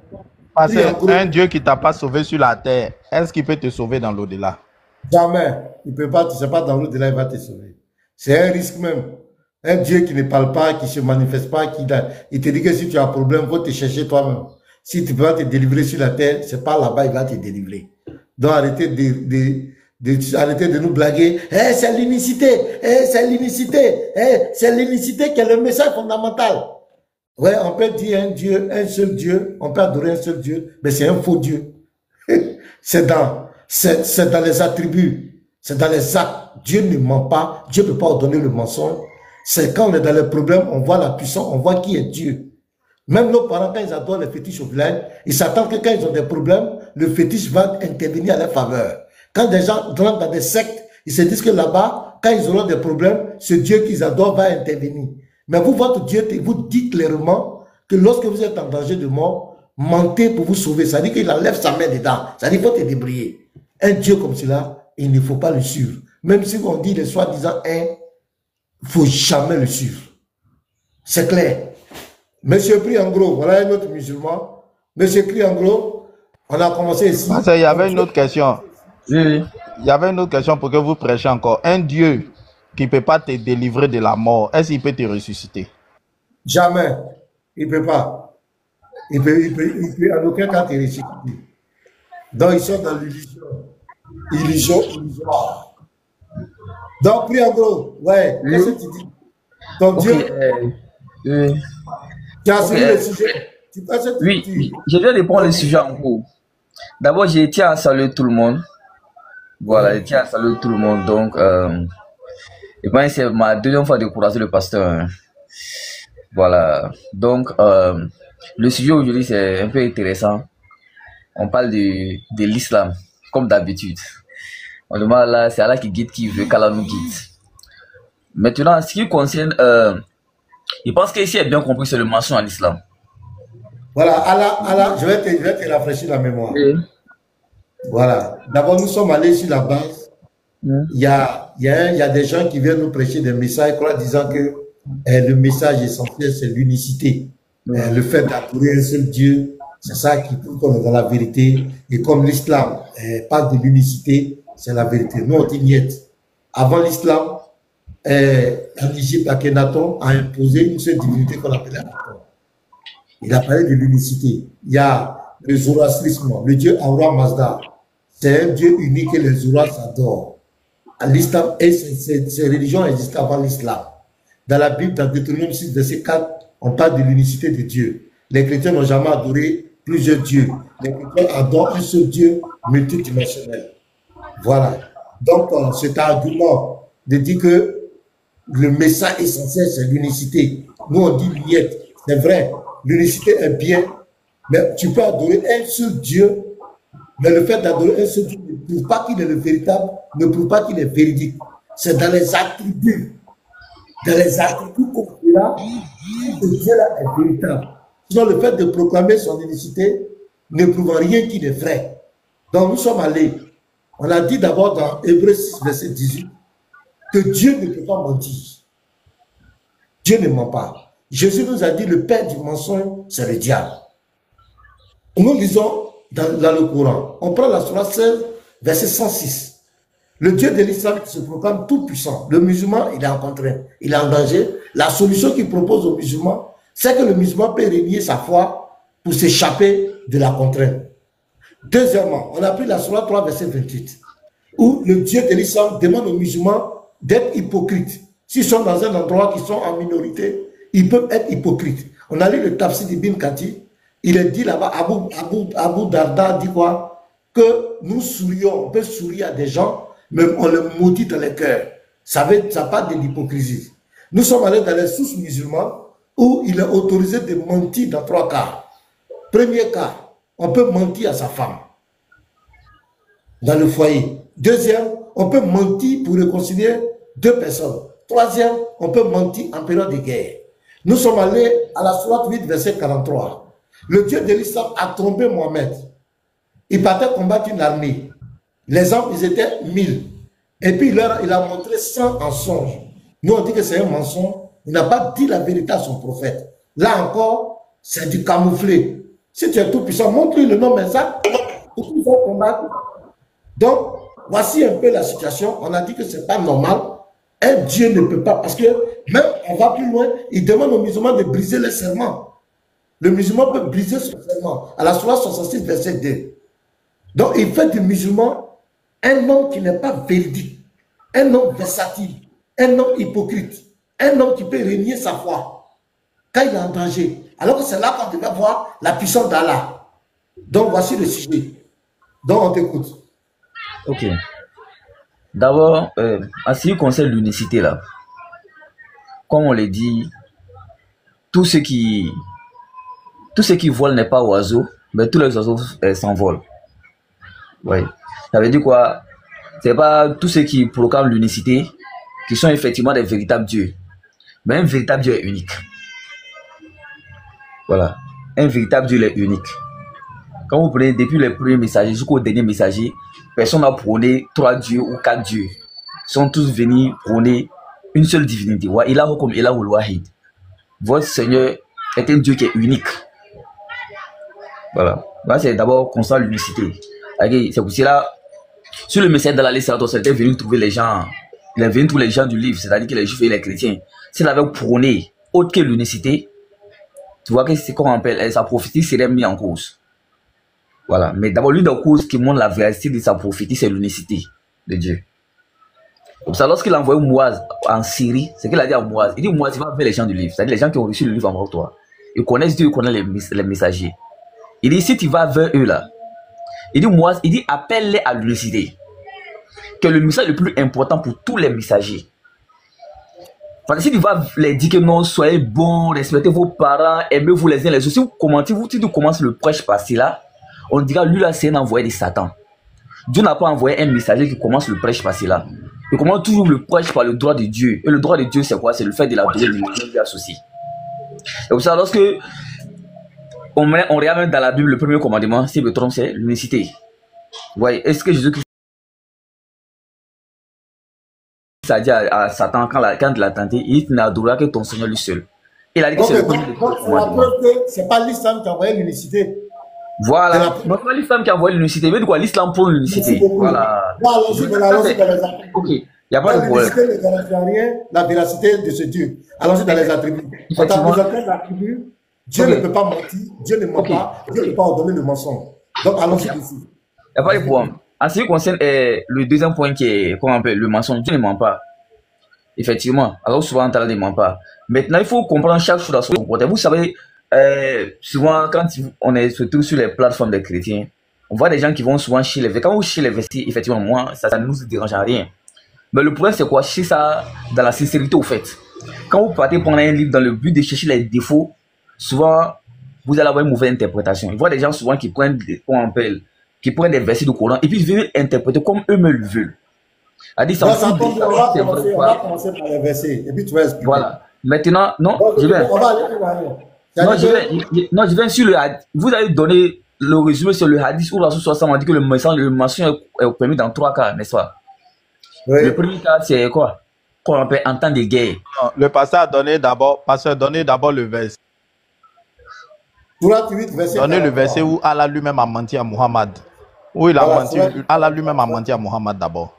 un Dieu qui t'a pas sauvé sur la terre, est-ce qu'il peut te sauver dans l'au-delà? Jamais. Il peut pas, tu sais pas, dans l'au-delà, il va te sauver. C'est un risque même. Un Dieu qui ne parle pas, qui se manifeste pas, il te dit que si tu as un problème, il faut te chercher toi-même. Si tu peux pas te délivrer sur la terre, c'est pas là-bas, il va te délivrer. Donc arrêtez arrêtez de nous blaguer. Eh, c'est l'unicité. Eh, c'est l'unicité. Eh, c'est l'unicité qui est le message fondamental. Ouais, on peut dire un Dieu, un seul Dieu, on peut adorer un seul Dieu, mais c'est un faux Dieu. C'est dans les attributs, c'est dans les actes. Dieu ne ment pas, Dieu ne peut pas ordonner le mensonge. C'est quand on est dans les problèmes, on voit la puissance, on voit qui est Dieu. Même nos parents, quand ils adorent les fétiches au village, ils s'attendent que quand ils ont des problèmes, le fétiche va intervenir à leur faveur. Quand des gens rentrent dans des sectes, ils se disent que là-bas, quand ils auront des problèmes, ce Dieu qu'ils adorent va intervenir. Mais vous, votre Dieu, vous dit clairement que lorsque vous êtes en danger de mort, mentez pour vous sauver. Ça dit qu'il enlève sa main dedans. Ça dit qu'il faut te débrouiller. Un Dieu comme cela, il ne faut pas le suivre. Même si on dit les soi-disant un, il ne faut jamais le suivre. C'est clair. Monsieur Priangro, voilà un autre musulman. Monsieur Priangro, on a commencé ici. Il y avait une autre question. Oui. Il y avait une autre question pour que vous prêchiez encore. Un Dieu qui ne peut pas te délivrer de la mort, est-ce qu'il peut te ressusciter? Jamais. Il ne peut pas. Il peut en aucun cas te ressusciter. Donc, ils sont dans l'illusion. Illusion. Donc, Priangro, ouais, qu'est-ce que tu dis? Ton Dieu, tu as suivi le sujet. Oui, je viens de prendre le sujet en cours. D'abord, je tiens à saluer tout le monde. Voilà, je tiens à saluer tout le monde. Donc, et ben, c'est ma deuxième fois de croiser le pasteur. Hein. Voilà. Donc, le sujet aujourd'hui, c'est un peu intéressant. On parle de l'islam, comme d'habitude. On demande là, c'est Allah qui guide qui veut qu'Allah nous guide. Maintenant, ce qui concerne, je pense qu'ici est bien compris, c'est le mensonge à l'islam. Voilà, Allah, je vais te rafraîchir la mémoire. Oui. Voilà. D'abord, nous sommes allés sur la base. Il y a des gens qui viennent nous prêcher des messages, disant que le message essentiel, c'est l'unicité. Le fait d'adorer un seul Dieu, c'est ça qui prouve qu'on est dans la vérité. Et comme l'islam parle de l'unicité, c'est la vérité. Nous, on dit niet. Avant l'islam, en Égypte, Akhenaton a imposé une seule divinité qu'on appelait Aton. Il a parlé de l'unicité. Il y a le zoroastrisme, le dieu Ahura Mazda. C'est un dieu unique que les Zoroastres adorent. L'islam et ces religions existent avant l'islam. Dans la Bible, dans Deutéronome 6, verset 4, on parle de l'unicité de Dieu. Les chrétiens n'ont jamais adoré plusieurs dieux. Les chrétiens adorent un seul Dieu multidimensionnel. Voilà. Donc, cet argument de dire que le message essentiel, c'est l'unicité. Nous, on dit l'uniette. C'est vrai, l'unicité est bien, mais tu peux adorer un seul Dieu, mais le fait d'adorer un seul Dieu ne prouve pas qu'il est le véritable, ne prouve pas qu'il est véridique. C'est dans les attributs. Dans les attributs qu'on verra que Dieu-là est véritable. Sinon, le fait de proclamer son unicité ne prouve rien qu'il est vrai. Donc, nous sommes allés. On a dit d'abord dans Hébreux 6, verset 18, que Dieu ne peut pas mentir. Dieu ne ment pas. Jésus nous a dit le père du mensonge, c'est le diable. Nous lisons dans le Coran. On prend la sourate 16, verset 106. Le Dieu de l'islam qui se proclame tout puissant. Le musulman, il est en contrainte, il est en danger. La solution qu'il propose aux musulmans, c'est que le musulman peut renier sa foi pour s'échapper de la contrainte. Deuxièmement, on a pris la sourate 3, verset 28, où le Dieu de l'islam demande aux musulmans d'être hypocrites. S'ils sont dans un endroit qui sont en minorité, ils peuvent être hypocrites. On a lu le Tafsir d'Ibn Kathir, il est dit là-bas, Abu Darda dit quoi? Que nous sourions, on peut sourire à des gens, mais on les maudit dans les cœurs. Ça parle de l'hypocrisie. Nous sommes allés dans les sources musulmanes où il est autorisé de mentir dans 3 cas. Premier cas, on peut mentir à sa femme dans le foyer. Deuxième, on peut mentir pour réconcilier 2 personnes. Troisième, on peut mentir en période de guerre. Nous sommes allés à la sourate 8, verset 43. Le Dieu de l'islam a trompé Mohamed. Il partait combattre une armée. Les hommes, ils étaient 1000. Et puis, il a montré 100 mensonges. Nous, on dit que c'est un mensonge. Il n'a pas dit la vérité à son prophète. Là encore, c'est du camouflé. Si tu es tout puissant, montre-lui le nom exact pour qu'il faut combattre. Donc, voici un peu la situation. On a dit que ce n'est pas normal. Un Dieu ne peut pas, parce que même on va plus loin, il demande aux musulmans de briser les serments. Le musulman peut briser son serment. À la sourate 66, verset 2. Donc, il fait du musulman un homme qui n'est pas véridique, un homme versatile, un homme hypocrite, un homme qui peut renier sa foi quand il est en danger. Alors que c'est là qu'on devait voir la puissance d'Allah. Donc, voici le sujet. Donc, on t'écoute. Ok. D'abord, en ce qui concerne l'unicité, là, comme on l'a dit, tout ce qui vole n'est pas oiseau, mais tous les oiseaux s'envolent. Oui. Ça veut dire quoi? C'est pas tous ceux qui proclament l'unicité qui sont effectivement des véritables dieux. Mais un véritable Dieu est unique. Voilà. Un véritable Dieu est unique. Quand vous prenez depuis les premiers messagers jusqu'au dernier messager, personne n'a prôné 3 dieux ou 4 dieux. Ils sont tous venus prôner une seule divinité. Wa ilahu comme ilahul wahid. Votre Seigneur est un Dieu qui est unique. Voilà. Là, c'est d'abord concernant l'unicité. C'est pour cela, sur le message de la liste, il était venu trouver les gens. Il est venu trouver les gens du livre, c'est-à-dire que les juifs et les chrétiens. S'il avait prôné autre que l'unicité, tu vois que c'est qu'on appelle sa prophétie serait mise en cause. Voilà. Mais d'abord, l'une des causes qui montre la véracité de sa prophétie, c'est l'unicité de Dieu. Comme ça, lorsqu'il a envoyé Moaz en Syrie, c'est qu'il a dit à Moaz, il dit Moaz, il va vers les gens du livre, c'est-à-dire les gens qui ont reçu le livre avant toi. Ils connaissent Dieu, ils connaissent les messagers. Il dit, si tu vas vers eux là, il dit Moaz, il dit appelle-les à l'unicité. Que le message le plus important pour tous les messagers. Parce que si tu vas les dire que non, soyez bons, respectez vos parents, aimez-vous les uns les autres, si tu commences le prêche par là, on dira lui là c'est un envoyé de Satan. Dieu n'a pas envoyé un messager qui commence le prêche par là. Il commence toujours le prêche par le droit de Dieu. Et le droit de Dieu c'est quoi? C'est le fait de la prière de Dieu lui associé. Et pour ça, lorsque on regarde même dans la Bible, le premier commandement, si je me trompe, c'est l'unicité. Vous voyez, est-ce que Jésus-Christ a dit à Satan quand il l'a tenté, il n'adorera que ton Seigneur lui seul. Il a dit que c'est le premier commandement. C'est pas l'islam qui a envoyé l'unicité. Voilà. Donc, c'est pas l'islam qui a envoyé l'unicité. Mais de quoi l'islam pour l'unicité. Voilà. Ok. Il n'y a pas de problème. L'unicité ne garantit rien, la véracité de ce Dieu. Allons-y dans les attributs. Quand tu as besoin d'attributs, Dieu ne peut pas mentir, Dieu ne ment pas, Dieu ne peut pas ordonner le mensonge. Donc allons-y dessus. Il n'y a pas de problème. En ce qui concerne le deuxième point qui est, comment on appelle, le mensonge, Dieu ne ment pas. Effectivement, alors souvent on ne ment pas. Maintenant, il faut comprendre chaque chose dans son comportement. Vous savez, souvent quand on est surtout sur les plateformes des chrétiens, on voit des gens qui vont souvent chier les versets. Quand vous chiez les versets, effectivement, moi, ça ne nous dérange à rien. Mais le problème, c'est quoi? Chier ça dans la sincérité, au fait. Quand vous partez prendre un livre dans le but de chercher les défauts, souvent, vous allez avoir une mauvaise interprétation. Il voit des gens souvent qui prennent, comment on appelle, qui prennent des versets du Coran et puis ils veulent interpréter comme eux-mêmes le veulent. On va commencer par les versets et puis tu vas expliquer. Voilà. Maintenant, non, je vais. Non, je viens sur le hadith. Vous avez donné le résumé sur le hadith où Rasoul 60 a dit que le mensonge est permis dans 3 cas, n'est-ce pas? Oui. Le premier cas, c'est quoi? Qu'on appelle en temps de guerre. Non, le pasteur a donné d'abord, le verset. Donnez le verset où Allah lui-même a menti à Muhammad. Où il a menti, Allah lui-même a menti à Muhammad d'abord.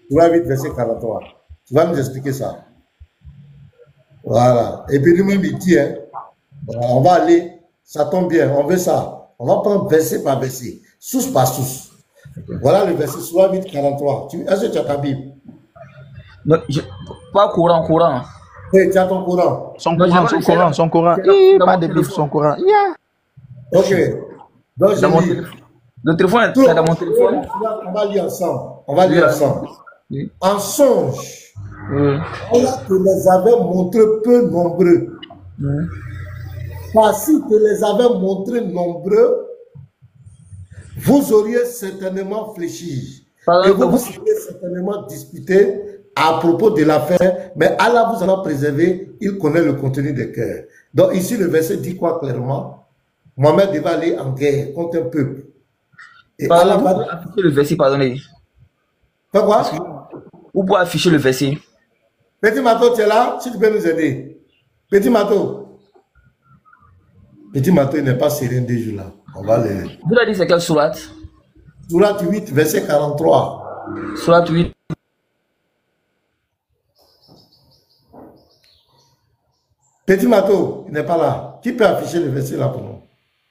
Surah 8, verset 43. Tu vas nous expliquer ça. Voilà. Et puis lui-même, il dit, hein, on va aller, ça tombe bien, on veut ça. On va prendre verset par verset, source par source. Voilà le verset, Surah 8, 43. Est-ce que tu as ta Bible? Non, pas courant. Oui, tu as ton Coran. Son Coran. Pas de Bible, son Coran. Yeah. Ok. Donc, je lis. Le téléphone, c'est dans mon téléphone. On va lire ensemble. Oui. En songe, Allah te les avait montrés peu nombreux. Car si te les avait montrés nombreux, vous auriez certainement fléchi. Et vous seriez certainement disputé à propos de l'affaire, mais Allah vous en a préservé, il connaît le contenu des cœurs. Donc ici, le verset dit quoi clairement? Mohamed devait aller en guerre contre un peuple. Et Allah va afficher le verset, pardonnez. Pas quoi? Vous pouvez afficher le verset. Petit Mato, tu es là? Si tu peux nous aider. Petit Mato, il n'est pas serein des jours là. On va le... Vous l'avez dit, c'est quelle sourate? Sourate 8, verset 43. Sourate 8. Petit Mato, il n'est pas là. Qui peut afficher le verset là pour nous?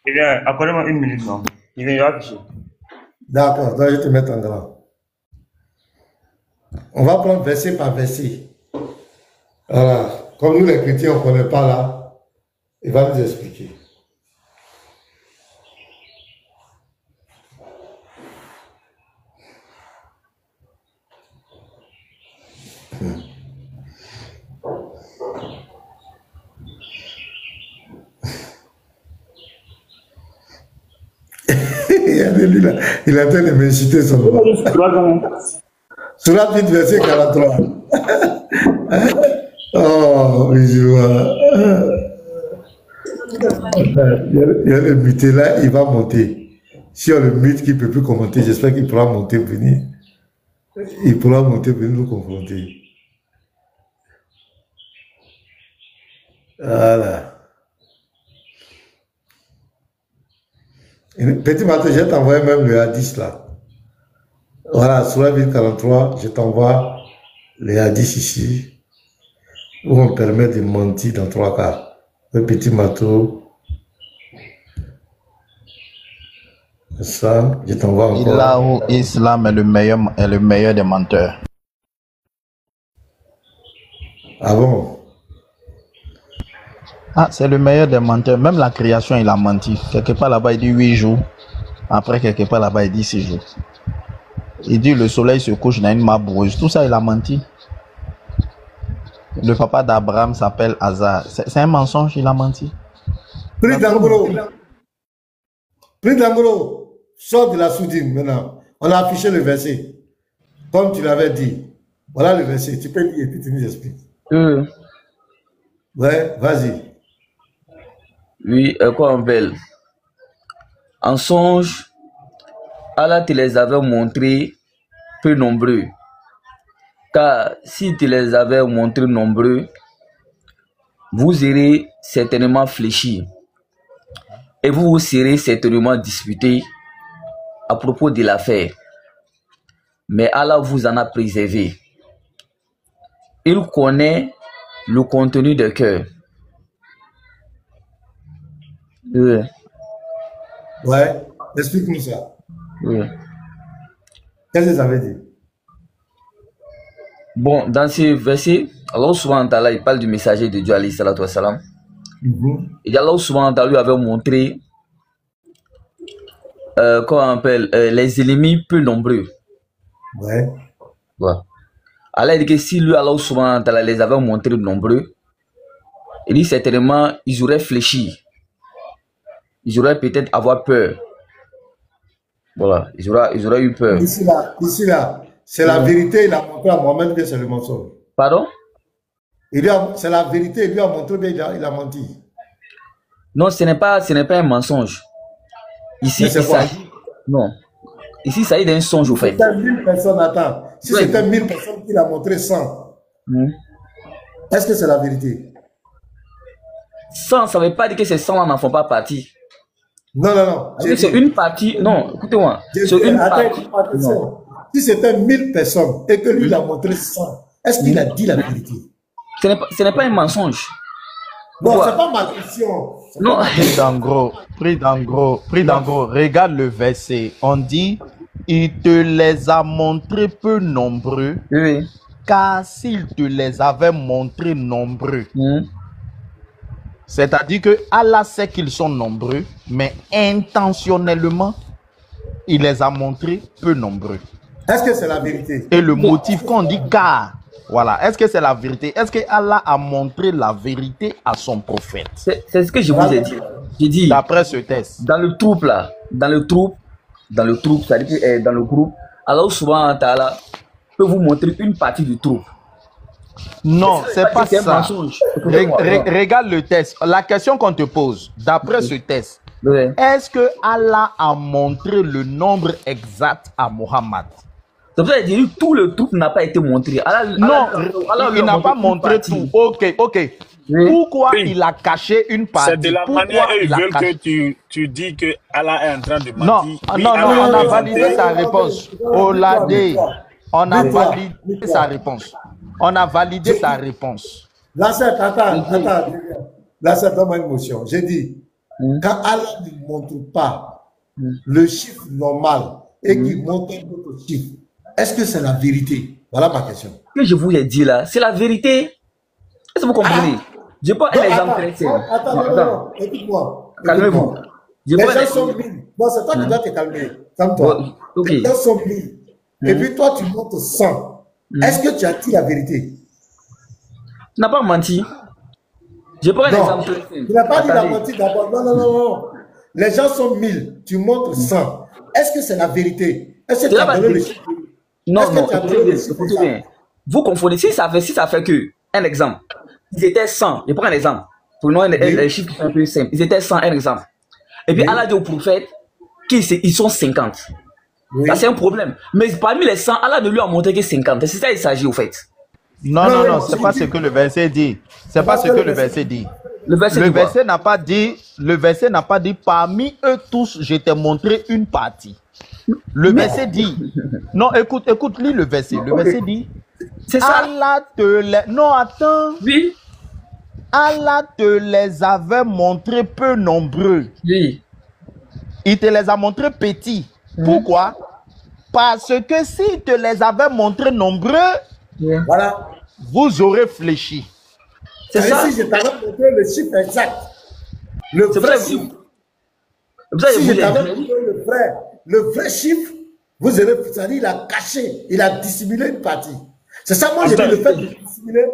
Eh bien, accordez-moi 1 minute, non? Il vient afficher. D'accord, donc je vais te mettre en grand. On va prendre verset par verset. Voilà. Comme nous les chrétiens, on ne connaît pas là, il va nous expliquer. Il a en train de m'insulter son nom. Surat 8, verset 43. Oh, je vois. Il y a le muté là, il va monter. Si on le mute qui ne peut plus commenter, j'espère qu'il pourra monter, venir. Il pourra monter, venir nous confronter. Voilà. Petit matin, je vais t'envoyer même le hadith là. Voilà, sur la ville 43, je t'envoie les hadiths ici, où on permet de mentir dans 3 cas. Le petit matou. Ça, je t'envoie encore. Là où Islam est le meilleur des menteurs. Ah bon? Ah, c'est le meilleur des menteurs. Même la création, il a menti. Quelque part là-bas, il dit 8 jours. Après, quelque part là-bas, il dit 6 jours. Il dit le soleil se couche dans une marbreuse. Tout ça, il a menti. Le papa d'Abraham s'appelle Hazar. C'est un mensonge, il a menti. Prix d'Angolo, sors de la soudine maintenant. On a affiché le verset. Comme tu l'avais dit. Voilà le verset. Tu peux lire et puis tu nous expliques. Ouais, vas-y. Oui, quoi on appelle? En songe, Allah te les avait montrés peu nombreux. Car si tu les avais montrés nombreux, vous irez certainement fléchir. Et vous vous serez certainement disputé à propos de l'affaire. Mais Allah vous en a préservé. il connaît le contenu de cœur. Oui. Ouais, explique-nous ça. Oui. Qu'est-ce que ça veut dire? Bon, dans ce verset, Allah subhanahu wa ta'ala, il parle du messager de Dieu, alayhi salatu wa salam. Et Allah subhanahu wa ta'ala lui avait montré, comment on appelle, les ennemis peu nombreux. Ouais. Voilà. Allah dit que si lui, Allah subhanahu wa ta'ala, les avait montrés nombreux, il dit certainement, ils auraient fléchi. Ils auraient peut-être avoir peur. Voilà, ils auraient eu peur. Ici là, c'est la vérité, il a montré à Mohamed que c'est le mensonge. Pardon? C'est la vérité, il lui a montré qu'il a menti. Non, ce n'est pas un mensonge. Ici, il s'agit... Non. Ici, ça y est d'un songe, au fait. Si c'était 1000 personnes, attends. Si c'était 1000 personnes qu'il a montré 100, est-ce que c'est la vérité? 100, ça ne veut pas dire que ces 100 n'en font pas partie. Non. C'est une partie. Non, écoutez-moi. C'est une partie. Si c'était 1000 personnes et que lui, il a montré 100, est-ce qu'il a dit la vérité? Ce n'est pas un mensonge. Non, c'est pas ma question. Non. Pris d'engros. Regarde le verset. On dit, il te les a montrés peu nombreux. Oui. Car s'il te les avait montrés nombreux, c'est-à-dire que Allah sait qu'ils sont nombreux, mais intentionnellement, il les a montrés peu nombreux. Est-ce que c'est la vérité? Et le motif qu'on dit car, voilà, est-ce que c'est la vérité? Est-ce que Allah a montré la vérité à son prophète? C'est ce que je vous ai dit. J'ai dit, d'après ce test. Dans le troupe là, dans le troupe, c'est-à-dire que dans le groupe, Allah subhanahu wa ta'ala peut vous montrer une partie du troupe. Non, c'est pas ça. Regarde le test. La question qu'on te pose, d'après ce test, est-ce que Allah a montré le nombre exact à Mohammed? C'est pour ça que j'ai dit tout le troupe n'a pas été montré. Non, il n'a pas montré tout. Ok. Pourquoi il a caché une partie? C'est de la manière ils veulent que tu dis que Allah est en train de mentir. Non, on a validé sa réponse. On a validé sa réponse. On a validé sa réponse. Là, attends. Là, c'est dans ma émotion. J'ai dit, quand Allah ne montre pas le chiffre normal et qu'il montre un autre chiffre, est-ce que c'est la vérité? Voilà ma question. Ce que je vous ai dit là, c'est la vérité. Est-ce que vous comprenez? Je prends un exemple très simple. Attends, écoute-moi. Calmez-vous. Les gens sont 1000. Non, c'est toi qui dois te calmer. Calme-toi. Les gens sont 1000. Et puis toi, tu montes 100. Est-ce que tu as dit la vérité? Tu n'as pas menti. Je prends un exemple très simple. Tu n'as pas dit la menti d'abord. Non. Les gens sont 1000. Tu montes 100. Est-ce que c'est la vérité? Est-ce que tu as donné le chiffre? Non, écoutez bien. Vous confondez. Si ça fait que, un exemple, ils étaient 100. Je prends un exemple. Pour nous, les chiffres sont un peu simples. Ils étaient 100, un exemple. Et puis, Allah dit au prophète qu'ils sont 50. Ça, c'est un problème. Mais parmi les 100, Allah ne lui a montré que 50. C'est ça qu'il s'agit, au fait. Non, c'est pas ce que le verset dit. C'est pas ce que le verset dit. Le verset n'a pas dit, parmi eux tous, je t'ai montré une partie. Le verset dit, non, écoute, lis le verset. Le verset dit, c'est ça. Allah te les... Non, attends. Oui. Allah te les avait montrés peu nombreux. Oui. Il te les a montrés petits. Pourquoi? Parce que s'il te les avait montrés nombreux, voilà, vous aurez fléchi. C'est ça. Si je t'avais montré le chiffre exact, le vrai chiffre, si je t'avais montré le vrai chiffre, vous aurez, c'est-à-dire il a caché, il a dissimulé une partie. C'est ça, moi, j'ai dit le fait de dissimuler.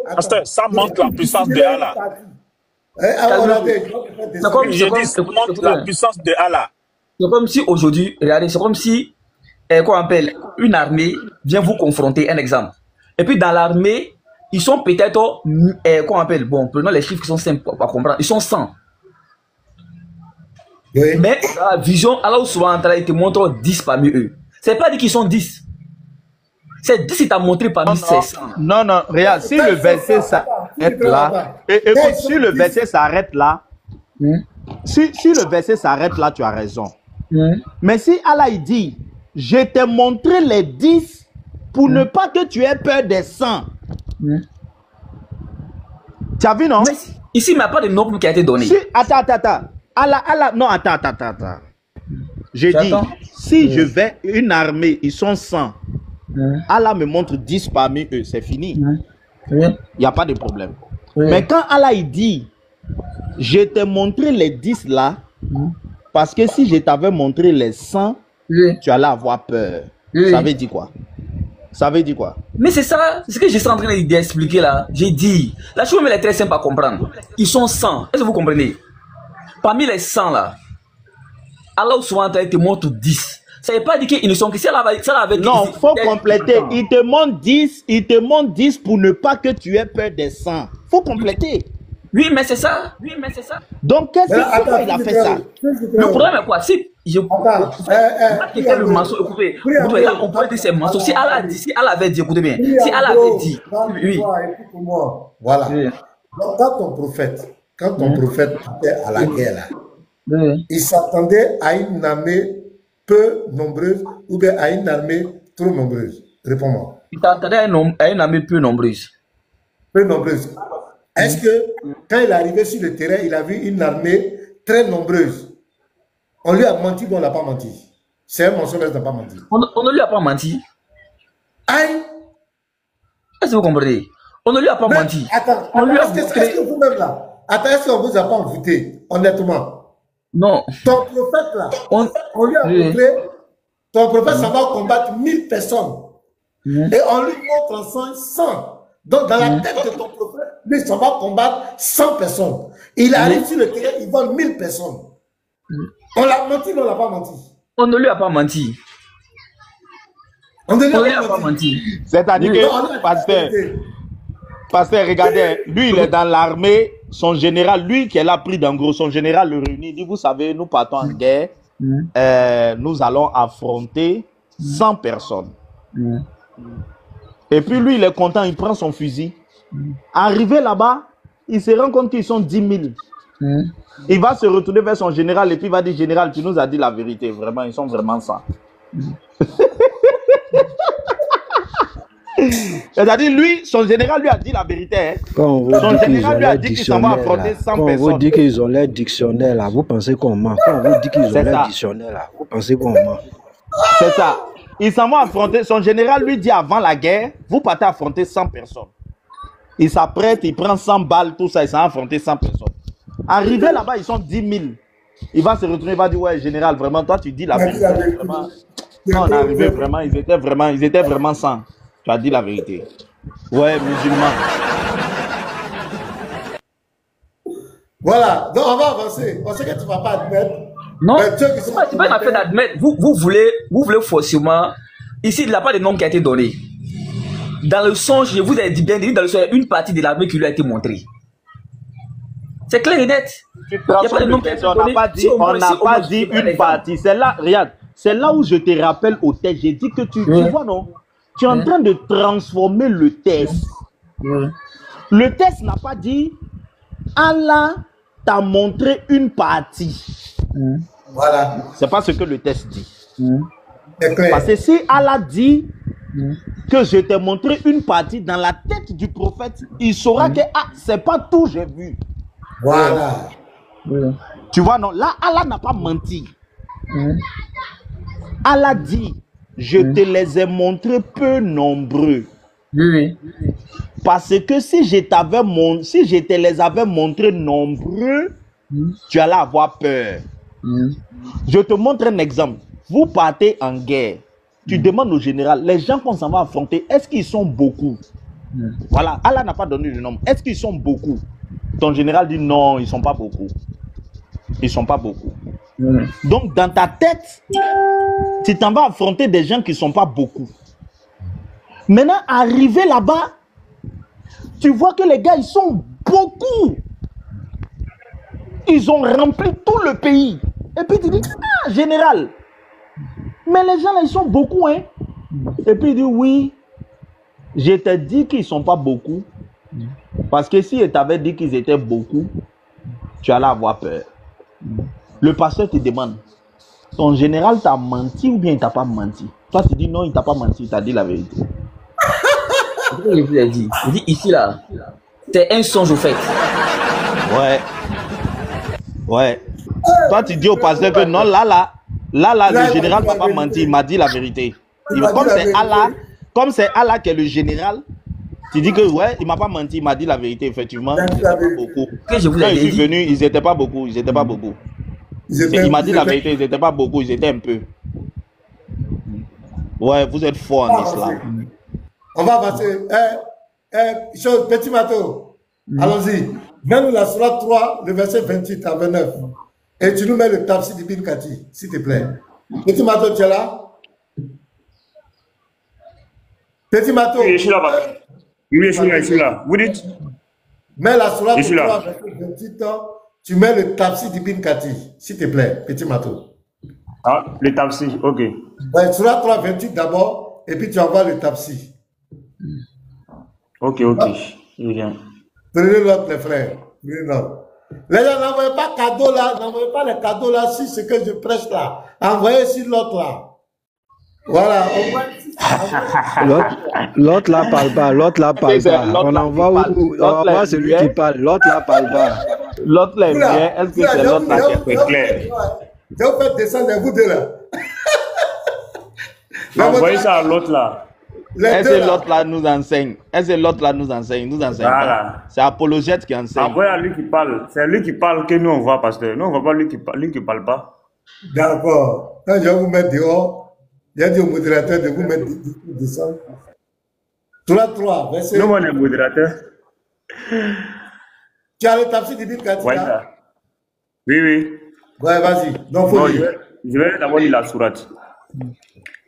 Ça montre la puissance de Allah. J'ai dit, ça montre la puissance de Allah. C'est comme si aujourd'hui, regardez, c'est comme si, qu'on appelle, une armée vient vous confronter, un exemple. Et puis dans l'armée, ils sont peut-être, qu'on appelle, bon, prenons les chiffres qui sont simples à comprendre, ils sont 100. Oui. Mais la vision, Allah souvent il te montre 10 parmi eux. C'est pas dit qu'ils sont 10. C'est 10 qui t'a montré parmi ces 100. Non, regarde, si le verset s'arrête là, écoute, si le verset s'arrête là, si le verset s'arrête là, tu as raison. Mais si Allah il dit, je t'ai montré les 10 pour ne pas que tu aies peur des 100. Tu as vu, non? Mais ici, il n'y a pas de nombre qui a été donné. Si, attends. Non, attends. Je dis, si je vais une armée, ils sont 100. Allah me montre 10 parmi eux, c'est fini. Il n'y a pas de problème. Mais quand Allah il dit, je t'ai montré les 10 là, parce que si je t'avais montré les 100, tu allais avoir peur. Ça veut dire quoi? Ça veut dire quoi? Mais c'est ça, ce que je suis en train d'expliquer là. J'ai dit, la chose est très simple à comprendre. Ils sont 100. Est-ce que vous comprenez? Parmi les 100 là, Allah souvent te montre 10. Ça ne veut pas dire qu'ils ne sont que ça avait non, il faut compléter. Il te montre 10 pour ne pas que tu aies peur des 100. Il faut compléter. Oui, mais c'est ça. Donc, qu'est-ce qu'il a fait ça? Le problème est quoi? Si je quelqu'un le morceau, écoutez, on peut dire c'est morceau. Si Allah avait dit, écoutez bien, si Allah avait dit, oui. Voilà. Donc, quand ton prophète était à la guerre, là, il s'attendait à une armée peu nombreuse ou bien à une armée trop nombreuse? Réponds-moi. Il s'attendait à une armée peu nombreuse. Peu nombreuse. Est-ce que quand il est arrivé sur le terrain, il a vu une armée très nombreuse? On lui a menti ou on ne l'a pas menti? C'est un mensonge, il n'a pas menti. On ne lui a pas menti. Aïe! Est-ce que vous comprenez? On ne lui a pas menti. Attends, est-ce que vous-même là, est-ce qu'on ne vous a pas envoûté, honnêtement? Non. Ton prophète là, on lui a montré, ton prophète ça va combattre 1000 personnes. Et on lui montre en 100. Donc dans la tête de ton prophète, lui ça va combattre 100 personnes. Il arrive sur le terrain, il vole 1000 personnes. On l'a menti ou on l'a pas menti? On ne lui a pas menti. On ne lui a pas menti. C'est-à-dire que, pasteur, regardez, lui il est dans l'armée. Son général, lui qui est là pris d'en gros, son général le réunit, il dit, vous savez, nous partons en guerre, nous allons affronter 100 personnes. Et puis lui, il est content, il prend son fusil. Arrivé là-bas, il se rend compte qu'ils sont 10 000. Il va se retourner vers son général et puis il va dire, général, tu nous as dit la vérité, vraiment, ils sont vraiment 100. C'est-à-dire, lui, son général lui a dit la vérité. Hein. Son général lui a dit qu'ils s'en vont affronter 100 personnes. Quand on vous dit qu'ils ont l'air dictionnaire là, vous pensez qu'on ment. Quand on vous dit qu'ils ont l'air dictionnaire là, vous pensez qu'on ment. C'est ça. Ils s'en vont affronter. Son général lui dit avant la guerre, vous partez affronter 100 personnes. Il s'apprête, il prend 100 balles, tout ça, il s'en va affronter 100 personnes. Arrivé là-bas, ils sont 10 000. Il va se retourner, il va dire, ouais, général, vraiment, toi, tu dis la vérité. Vraiment. Quand on est arrivé, vraiment, ils étaient vraiment 100. Tu as dit la vérité. Ouais, musulman. Voilà, donc on va avancer. On sait que tu ne vas pas admettre. Non, c'est pas une affaire d'admettre. Vous voulez forcément. Ici, il n'y a pas de nom qui a été donné. Dans le songe, je vous ai dit bien dit, dans le songe, il y a une partie de l'armée qui lui a été montrée. C'est clair et net. Il n'y a pas de nom qui a été donné. On n'a pas dit une partie. C'est là, regarde, c'est là où je te rappelle au texte. J'ai dit que tu vois, non? Tu es en train de transformer le texte. Le texte n'a pas dit Allah t'a montré une partie. Voilà. C'est pas ce que le texte dit. C'est clair. Parce que si Allah dit que je t'ai montré une partie dans la tête du prophète, il saura que c'est pas tout j'ai vu. Voilà. Tu vois, non? Là, Allah n'a pas menti. Allah dit, je te les ai montrés peu nombreux. Parce que si je te les avais montrés nombreux, tu allais avoir peur. Je te montre un exemple. Vous partez en guerre. Tu demandes au général, les gens qu'on s'en va affronter, est-ce qu'ils sont beaucoup? Voilà, Allah n'a pas donné le nombre. Est-ce qu'ils sont beaucoup? Ton général dit non, ils ne sont pas beaucoup. Ils ne sont pas beaucoup. Donc, dans ta tête, tu t'en vas affronter des gens qui ne sont pas beaucoup. Maintenant, arrivé là-bas, tu vois que les gars, ils sont beaucoup. Ils ont rempli tout le pays. Et puis tu dis, ah, général, mais les gens là, ils sont beaucoup, hein. Et puis il dit, oui, je t'ai dit qu'ils ne sont pas beaucoup. Parce que si je t'avais dit qu'ils étaient beaucoup, tu allais avoir peur. Le pasteur te demande, ton général t'a menti ou bien il t'a pas menti? Toi, tu dis non, il t'a pas menti, il t'a dit la vérité. Je vous ai dit, ici là, C'est un songe au fait. Ouais. Ouais. Toi, tu dis au pasteur que non, là, le général m'a pas menti, il m'a dit la vérité. Comme c'est Allah qui est le général, tu dis que ouais, il m'a pas menti, il m'a dit la vérité, effectivement. Ils n'étaient pas beaucoup. Quand je suis venu, ils n'étaient pas beaucoup. Il m'a dit la vérité, ils n'étaient pas beaucoup, ils étaient un peu. Ouais, vous êtes fort en islam. On va passer. Petit Mato, allons-y. Mets-nous la Sourate 3, le verset 28 à 29. Et tu nous mets le tafsir d'Ibn Kathir, s'il te plaît. Petit Mato, tu es là? Petit Mato. Oui, je suis là. Oui, je suis là. Vous dites? Mets la Sourate 3, verset 28, tu mets le tafsir d'Ibn Kathir, s'il te plaît, Petit Mato. Ah, le tafsir, ok. Ouais, Sourate 3, 28 d'abord, et puis tu envoies le tafsir. Ok, je viens. Prenez l'autre, les frères. Prenez l'autre. Les gens, n'envoyez pas cadeau là, n'envoyez pas les cadeaux là sur ce que je prêche là. Envoyez sur l'autre là. Voilà. L'autre là parle pas, l'autre là parle pas. On envoie celui qui parle, l'autre là parle pas. L'autre là est bien, est-ce que c'est l'autre là qui est clair? Je vous fais descendre vous deux là. Envoyez ça à l'autre là. Est-ce que l'autre là nous enseigne? Est-ce que l'autre là nous enseigne? Voilà. C'est Apologète qui enseigne. Envoyez à lui qui parle. C'est lui qui parle que nous on voit, pasteur. Nous on ne voit pas lui qui parle pas. D'accord. Quand je vais vous mettre dehors, j'ai dit au modérateur de vous mettre descendre. 3, verset. Nous on est modérateur. Tu as le tafsir d'Ibn Kathir? Ouais, ça. Oui. Ouais, vas-y. Donc, faut dire. Je vais d'abord lire la sourate.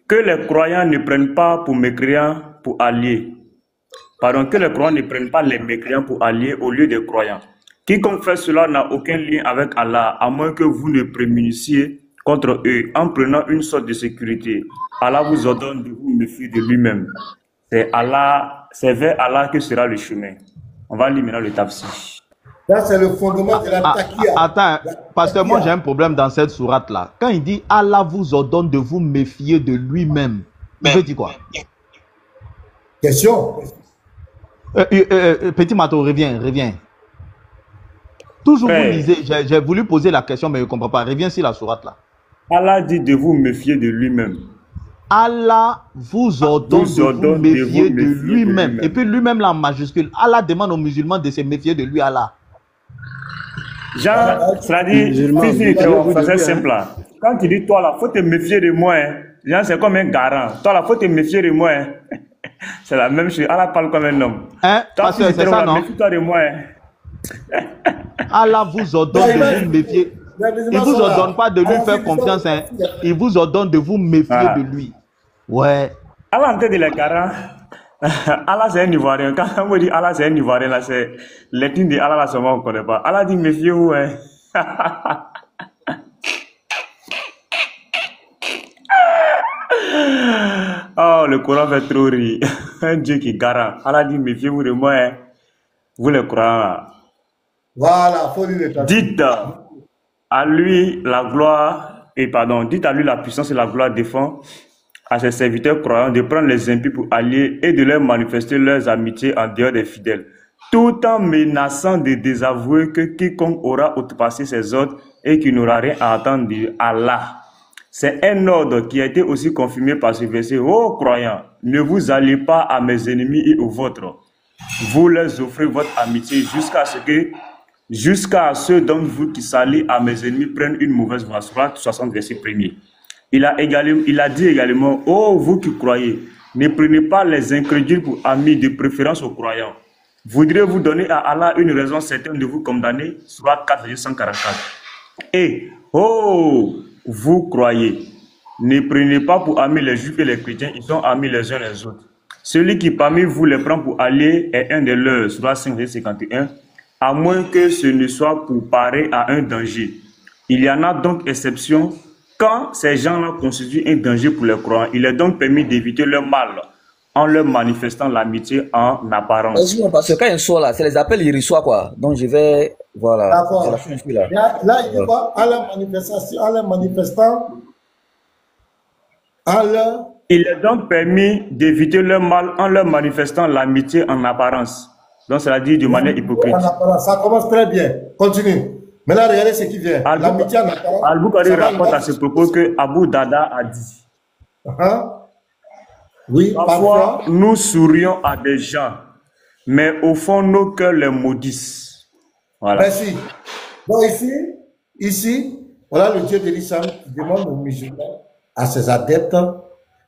Que les croyants ne prennent pas pour mécréants pour alliés. Pardon, que les croyants ne prennent pas les mécréants pour alliés au lieu des croyants. Quiconque fait cela n'a aucun lien avec Allah, à moins que vous ne prémunissiez contre eux en prenant une sorte de sécurité. Allah vous ordonne de vous méfier de lui-même. C'est vers Allah que sera le chemin. On va lire maintenant le tafsir. Là, c'est le fondement de la takia. Attends, parce que moi j'ai un problème dans cette sourate là. Quand il dit Allah vous ordonne de vous méfier de lui-même, il veut dire quoi? Question. Petit Mato, reviens. Toujours vous lisez, j'ai voulu poser la question mais je ne comprends pas. Reviens sur la sourate là. Allah dit de vous méfier de lui-même. Allah vous ordonne de vous méfier de lui-même. Et puis lui-même là en majuscule. Allah demande aux musulmans de se méfier de lui, Allah. Jean, ça dit, ça c'est simple là. Quand tu dis toi là, faut te méfier de moi. Jean, c'est comme un garant. Toi là, faut te méfier de moi. C'est la même chose. Allah parle comme un homme. Parce que c'est ça, non? Méfie-toi de moi. Allah vous ordonne de vous méfier. Il ne vous ordonne pas de lui faire confiance. Il vous ordonne de vous méfier de lui. Ouais. Allah en tête de les garants. Allah c'est un Ivoirien. Quand on me dit Allah c'est un Ivoirien, là c'est l'ethnie de Allah là seulement on ne connaît pas. Allah dit méfiez-vous. Hein. Oh, le Coran fait trop rire. Un Dieu qui garant. Allah dit méfiez-vous de moi. Hein. Vous les croyants. Voilà, faut dire le dites à lui la gloire, dites à lui la puissance et la gloire défend à ses serviteurs croyants de prendre les impies pour alliés et de leur manifester leurs amitiés en dehors des fidèles, tout en menaçant de désavouer que quiconque aura outrepassé ses ordres et qui n'aura rien à attendre de Allah. C'est un ordre qui a été aussi confirmé par ce verset. Ô croyants, ne vous alliez pas à mes ennemis et aux vôtres. Vous leur offrez votre amitié jusqu'à ceux d'entre vous qui s'allient à mes ennemis prennent une mauvaise voie. Sourate 60, verset 1er. Il a dit également, ô vous qui croyez, ne prenez pas les incrédules pour amis, de préférence aux croyants. Voudrez-vous donner à Allah une raison certaine de vous condamner? Sourate 4, verset 144. Et, ô vous croyez, ne prenez pas pour amis les juifs et les chrétiens, ils sont amis les uns les autres. Celui qui parmi vous les prend pour alliés est un de leurs, Sourate 5, verset 51, à moins que ce ne soit pour parer à un danger. Il y en a donc exception. Quand ces gens-là constituent un danger pour les croyants, il est donc permis d'éviter leur mal en leur manifestant l'amitié en apparence. Parce que quand ils sont là, c'est les appels, ils reçoivent quoi. Donc je vais, voilà. D'accord. Là, il dit quoi? À leur manifestation, à leur manifestant, à leur... Il est donc permis d'éviter leur mal en leur manifestant l'amitié en apparence. Donc, cela dit de manière hypocrite. Ça commence très bien. Continue. Maintenant, regardez ce qui vient. L'amitié en apparence. Al-Bukhari rapporte à ce propos que Abu Dada a dit. Oui, parfois, nous sourions à des gens, mais au fond, nos cœurs les maudissent. Voilà. Merci. Donc ici, voilà le Dieu de l'islam qui demande aux musulmans, à ses adeptes,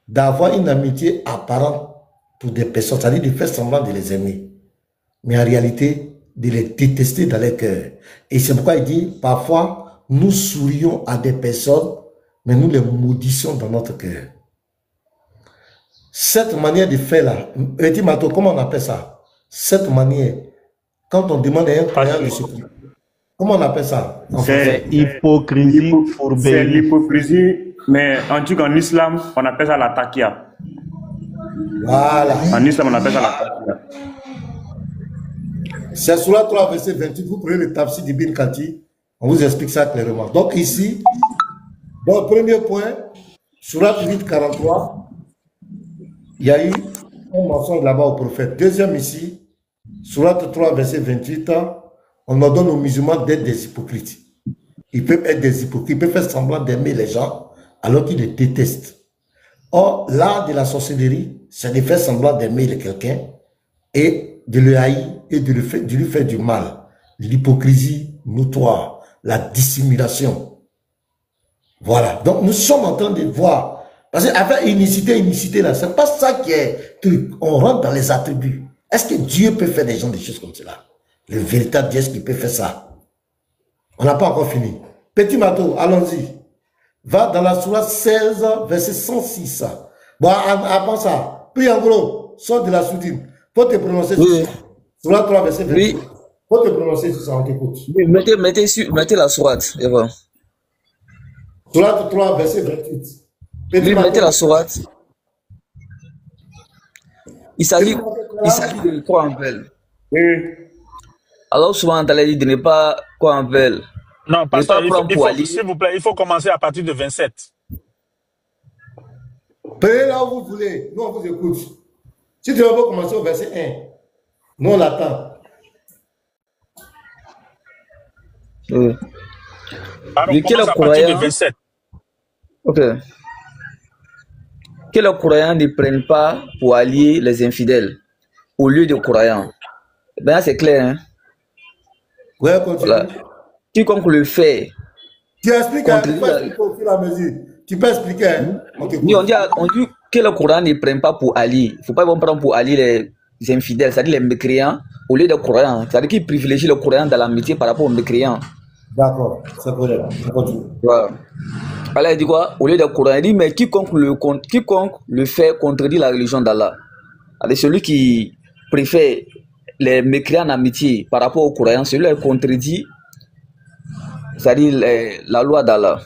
d'avoir une amitié apparente pour des personnes, c'est-à-dire de faire semblant de les aimer, mais en réalité, de les détester dans leur cœur. Et c'est pourquoi il dit, parfois, nous sourions à des personnes, mais nous les maudissons dans notre cœur. Cette manière de faire là, Eti Mato, comment on appelle ça? Cette manière, quand on demande à un croyant de se prier, comment on appelle ça? C'est hypocrisie. C'est l'hypocrisie, mais en tout cas en islam, on appelle ça la takia. Voilà. En islam, on appelle ça la takia. C'est sur la 3, verset 28, vous prenez le tafsir d'Ibn Kathir, on vous explique ça clairement. Donc ici, dans le premier point, sur la 8, 43, il y a eu un mensonge là-bas au prophète. Deuxième ici, Surat 3, verset 28, on ordonne aux musulmans d'être des hypocrites. Ils peuvent être des hypocrites, ils peuvent faire semblant d'aimer les gens alors qu'ils les détestent. Or, l'art de la sorcellerie, c'est de faire semblant d'aimer quelqu'un et de le haïr et de lui faire du mal. L'hypocrisie notoire, la dissimulation. Voilà. Donc, nous sommes en train de voir. Parce qu'avec unicité là, c'est pas ça qui est truc. On rentre dans les attributs. Est-ce que Dieu peut faire des choses comme cela? Le véritable Dieu, est-ce qu'il peut faire ça? On n'a pas encore fini. Petit Mato, allons-y. Va dans la sourate 16, verset 106. Bon, avant ça, puis en gros, sors de la soudine. Faut te prononcer sur ça. Sourate 3, verset 28. Oui. Faut te prononcer sur ça, on t'écoute. Oui, mettez la sourate. Sourate 3, verset 28. Oui, mettez la sourate. Il s'agit de quoi en veille. Alors souvent, on a dit de ne pas quoi en veille. Non, parce s'il vous plaît, il faut commencer à partir de 27. Prenez là où vous voulez. Nous, on vous écoute. Si tu veux pas commencer au verset 1, nous, on l'attend. Alors, on commence à partir de 27. Ok. Que les croyants ne prennent pas pour allier les infidèles au lieu de croyants. Ben c'est clair, hein? Ouais, continue. Voilà. Quiconque le fait. Tu expliques au fur et à mesure. Tu peux expliquer, hein? Oui, on dit que les croyants ne prennent pas pour allier. Il ne faut pas prendre pour allier les infidèles, c'est-à-dire les mécréants, au lieu des croyants. C'est-à-dire qu'ils privilégient les croyants dans l'amitié par rapport aux mécréants. D'accord, c'est correct. Voilà. Alors, il dit quoi? Au lieu de Coran, il dit, mais quiconque le fait contredit la religion d'Allah. Alors, celui qui préfère les mécréants en amitié par rapport au Coran, celui-là contredit, c'est-à-dire la loi d'Allah.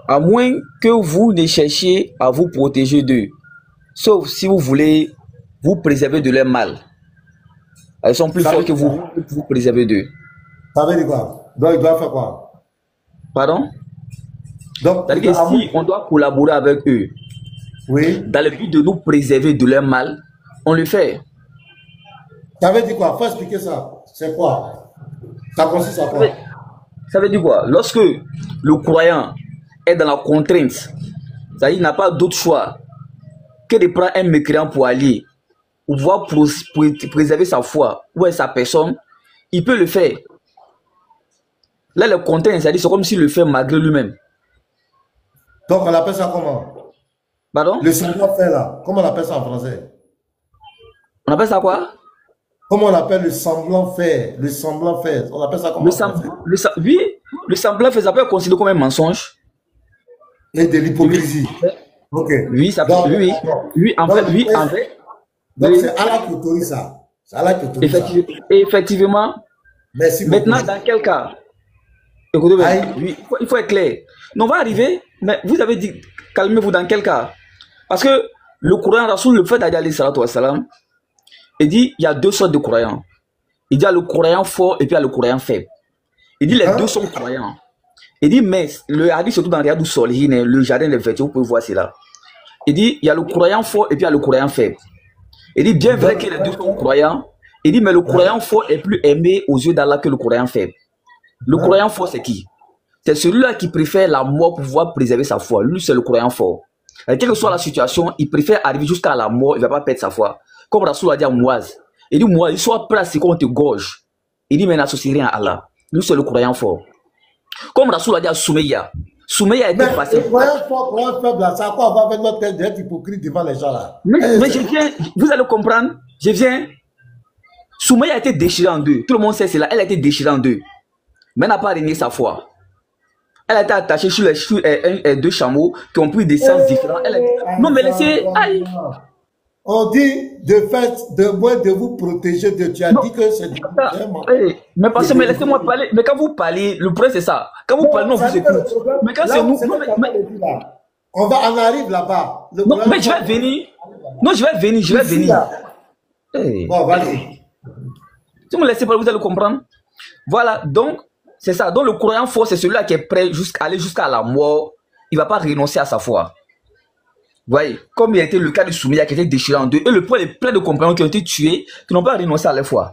À moins que vous ne cherchiez à vous protéger d'eux, sauf si vous voulez vous préserver de leur mal. Ils sont plus forts que vous préserver d'eux. Ça veut dire quoi? Donc, il doit faire quoi? Pardon? Donc, c'est-à-dire que si on doit collaborer avec eux, oui, dans le but de nous préserver de leur mal, on le fait. Ça veut dire quoi? Faut expliquer ça. C'est quoi? Ça consiste à quoi? Ça veut dire quoi? Lorsque le croyant est dans la contrainte, c'est-à-dire qu'il n'a pas d'autre choix que de prendre un mécréant pour allier, pour pouvoir préserver sa foi ou sa personne, il peut le faire. Là, le contrainte, c'est-à-dire c'est comme s'il le fait malgré lui-même. Donc, on appelle ça comment? Pardon? Le semblant fait là. Comment on appelle ça en français? On appelle ça quoi? Comment on appelle le semblant fait? Le semblant fait. On appelle ça comment? Oui, le semblant fait, ça peut être considéré comme un mensonge. Et de l'hypocrisie. Oui. Ok. Oui, ça peut. Oui, en fait. Donc, c'est Allah qui autorise ça. C'est Allah qui autorise ça. Effectivement. Merci maintenant, beaucoup. dans quel cas? Écoutez, oui, il faut être clair. On va arriver, mais vous avez dit, calmez-vous dans quel cas? Parce que le Coran, Rasoul, le fait d'aller salatu wassalam, il dit, il y a deux sortes de croyants. Il dit, il y a le croyant fort et puis il y a le croyant faible. Il dit, les deux sont croyants. Il dit, mais le hadith, surtout dans Riyadou Solihin, le jardin des vertus, vous pouvez voir cela. Il dit, il y a le croyant fort et puis il y a le croyant faible. Il dit bien vrai que les deux sont croyants. Il dit mais le croyant fort est plus aimé aux yeux d'Allah que le croyant faible. Le croyant fort c'est qui? C'est celui-là qui préfère la mort pour pouvoir préserver sa foi. Lui c'est le croyant fort. Et quelle que soit la situation, il préfère arriver jusqu'à la mort, il ne va pas perdre sa foi. Comme Rasoul a dit à Mouaz. Il dit Mouaz, il soit prêt à ce qu'on te gorge. Il dit mais n'associe rien à Allah. Lui c'est le croyant fort. Comme Rasoul a dit à Soumeya. Soumeya était passé. Le croyant fort, croyant faible, là, ça a quoi à voir avec notre tête d'être hypocrite devant les gens là? Mais je viens, vous allez comprendre, je viens. Soumeya a été déchirée en deux. Tout le monde sait cela. Elle a été déchirée en deux. Mais elle n'a pas renié sa foi. Elle a été attachée sur deux chameaux qui ont pris des sens différents. Non, mais laissez. Aïe. On dit de vous protéger de. Tu as dit que c'est. Mais parce que laissez-moi parler. Mais quand vous parlez, le problème c'est ça. Quand vous parlez, non, vous écoutez. Mais quand c'est nous. On arrive là-bas. Non, mais je vais venir. Non, je vais venir. Bon, vas-y. Si vous me laissez pas, vous allez comprendre. Voilà, donc, c'est ça. Donc, le croyant fort, c'est celui-là qui est prêt à aller jusqu'à la mort. Il ne va pas renoncer à sa foi. Vous voyez, comme il a été le cas de Soumeya qui a été déchiré en deux. Et le peuple est plein de compagnons qui ont été tués, qui n'ont pas renoncé à leur foi.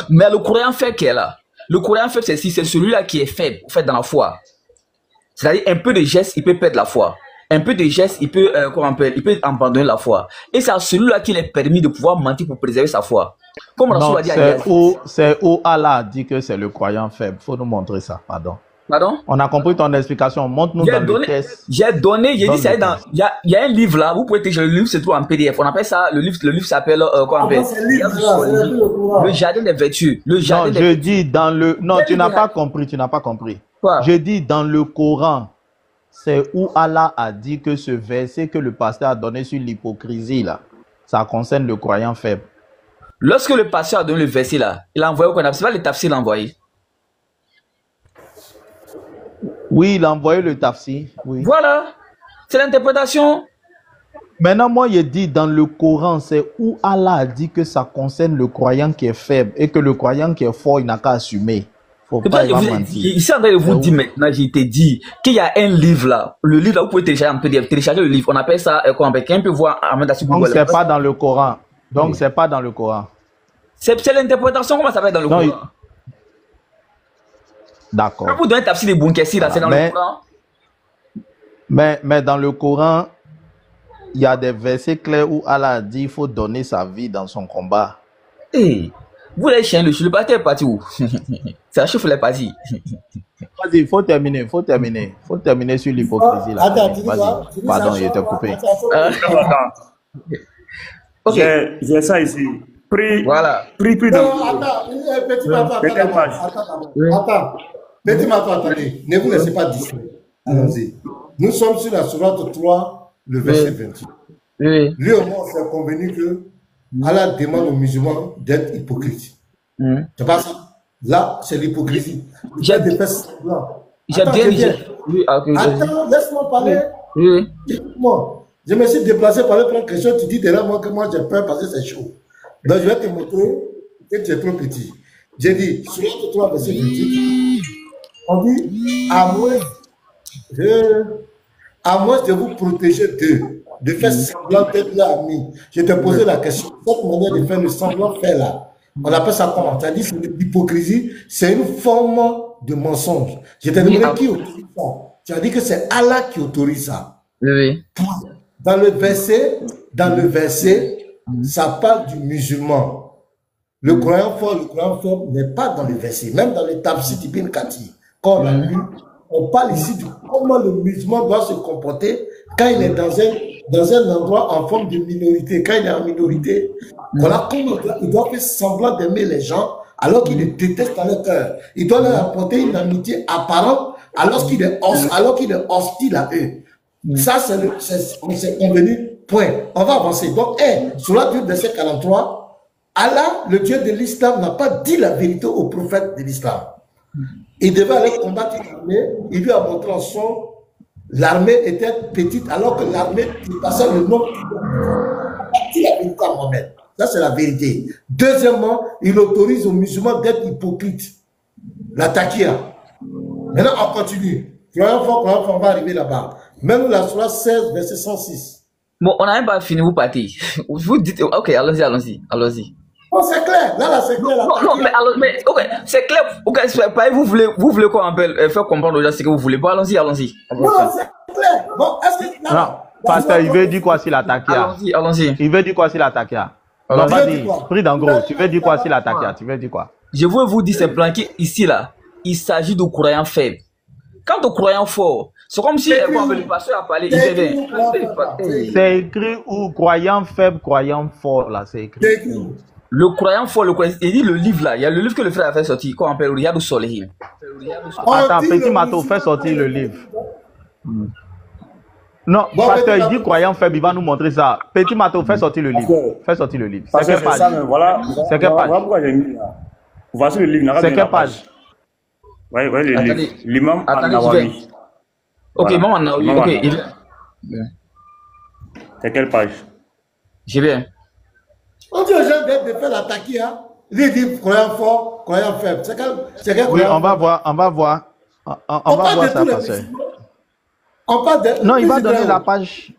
Mais le croyant faible qui est là, le croyant faible, c'est celui-là qui est faible, en fait, dans la foi. C'est-à-dire, un peu de geste, il peut perdre la foi. Un peu de geste, il peut, il peut abandonner la foi. Et c'est à celui-là qu'il est permis de pouvoir mentir pour préserver sa foi. Comme Rasoul a dit à c'est où Allah a dit que c'est le croyant faible. Il faut nous montrer ça, pardon. Pardon? On a compris ton explication. Montre-nous dans le test. J'ai dit, ça dans. Il y a un livre là, vous pouvez télécharger le livre, c'est tout en PDF. On appelle ça, le livre s'appelle, le jardin des vertus. Le jardin non, je dis dans le. Non, tu n'as pas compris, tu n'as pas compris. Quoi? Je dis dans le Coran, c'est où Allah a dit que ce verset que le pasteur a donné sur l'hypocrisie là, ça concerne le croyant faible. Lorsque le pasteur a donné le verset là, il a envoyé au Coran. C'est pas le tafsir qu'il a envoyé. Oui, il a envoyé le tafsir. Oui. Voilà. C'est l'interprétation. Maintenant, moi, je dis dans le Coran, c'est où Allah a dit que ça concerne le croyant qui est faible et que le croyant qui est fort, il n'a qu'à assumer. Faut pas mentir. Ici, en train de vous dire maintenant, j'ai été dit qu'il y a un livre là. Le livre là, vous pouvez télécharger en PDF. Télécharger le livre. On appelle ça, quelqu'un peut voir. Donc, c'est pas dans le Coran. Donc, c'est pas dans le Coran. C'est l'interprétation, comment ça s'appelle dans le Coran? D'accord. Vous donnez tafsir de Bunkessi là, c'est dans le Coran. Mais dans le Coran, il y a des versets clairs où Allah a dit qu'il faut donner sa vie dans son combat. Hey, vous les chiens, le pasteur est parti où? C'est un chef, il est parti. Vas-y, il faut terminer, il faut terminer sur l'hypocrisie là. Vas-y, pardon, il était coupé. Ok. J'ai ça ici. Voilà. Prie dans... Attends, petit matin, attendez. Ne vous laissez pas distraire. Allons-y. Nous sommes sur la sourate 3, le verset 28. Oui. Lui au moins, on s'est convenu que Allah demande aux musulmans d'être hypocrites. C'est pas ça. Là, c'est l'hypocrisie. J'ai des fesses blancs. J'ai bien dit. Attends, laisse-moi parler. Oui. Écoute-moi. Je me suis déplacé pour aller prendre quelque chose. Tu dis derrière moi que moi j'ai peur parce que c'est chaud. Donc je vais te montrer que tu es trop petit. J'ai dit, sur le 3, verset 28, on dit, à moins de vous protéger de faire semblant d'être là ami. Je t'ai posé la question, cette manière de faire le semblant fait là, on appelle ça comment? Tu as dit c'est l'hypocrisie, c'est une forme de mensonge. Je t'ai demandé qui autorise ça. Tu as dit que c'est Allah qui autorise ça. Oui. Dans le verset, ça parle du musulman. Le croyant fort n'est pas dans le verset. Même dans le tafsir d'Ibn Kathir, quand on a lu, on parle ici de comment le musulman doit se comporter quand il est dans un endroit en forme de minorité. Quand il est en minorité, voilà comment il doit faire semblant d'aimer les gens alors qu'il les déteste dans le cœur. Il doit leur apporter une amitié apparente alors qu'il est hostile à eux. Ça, on s'est convenu. Point. On va avancer. Donc, sur la verset 43, Allah, le Dieu de l'islam, n'a pas dit la vérité au prophète de l'islam. Il devait aller combattre une armée. Il lui a montré en son. L'armée était petite alors que l'armée dépassait le nombre. Il a dit la vérité à Mohamed. Ça, c'est la vérité. Deuxièmement, il autorise aux musulmans d'être hypocrites. La takia. Maintenant, on continue. Croyant fort, on va arriver là-bas. Même la sourate 16, verset 106. Bon, on n'a même pas fini, vous partez. Vous dites, ok, allons-y. Bon, c'est clair. Là, c'est clair. Non, mais ok, c'est clair. Ok, vous voulez qu'on appelle, faire comprendre aux gens ce que vous voulez. Bon, allons-y. Non, c'est clair. Bon, est-ce que... Non, pasteur, il veut dire quoi s'il attaque? Allons-y. Il veut dire quoi s'il attaque? Non, vas-y, pris d'en gros. Tu veux dire quoi s'il attaque? Tu veux dire quoi? Je veux vous dire simplement qu'ici, là, il s'agit de croyants faibles. Quant aux croyants forts, c'est comme si le pasteur a parlé. C'est écrit où croyant faible, croyant fort, là, c'est écrit. Le croyant fort, il dit le livre là, il y a le livre que le frère a fait sortir, qu'on appelle Riyadou Solihin. Attends, Petit Mato, fais sortir le livre. Non, pasteur, il dit croyant faible, il va nous montrer ça. Petit Mato, fais sortir le livre. Fais sortir le livre. C'est quelle page? C'est quelle page? Voici le livre. C'est quelle page? Oui, le livre. L'imam An-Nawawi. Ok, Imam An-Nawawi, ok. C'est quelle page? Je viens. On dit aux gens de faire l'attaquer, hein. Il dit croyant fort, croyant faible. C'est quel oui, on va voir. On va voir ça, pasteur. Non, il va donner la page.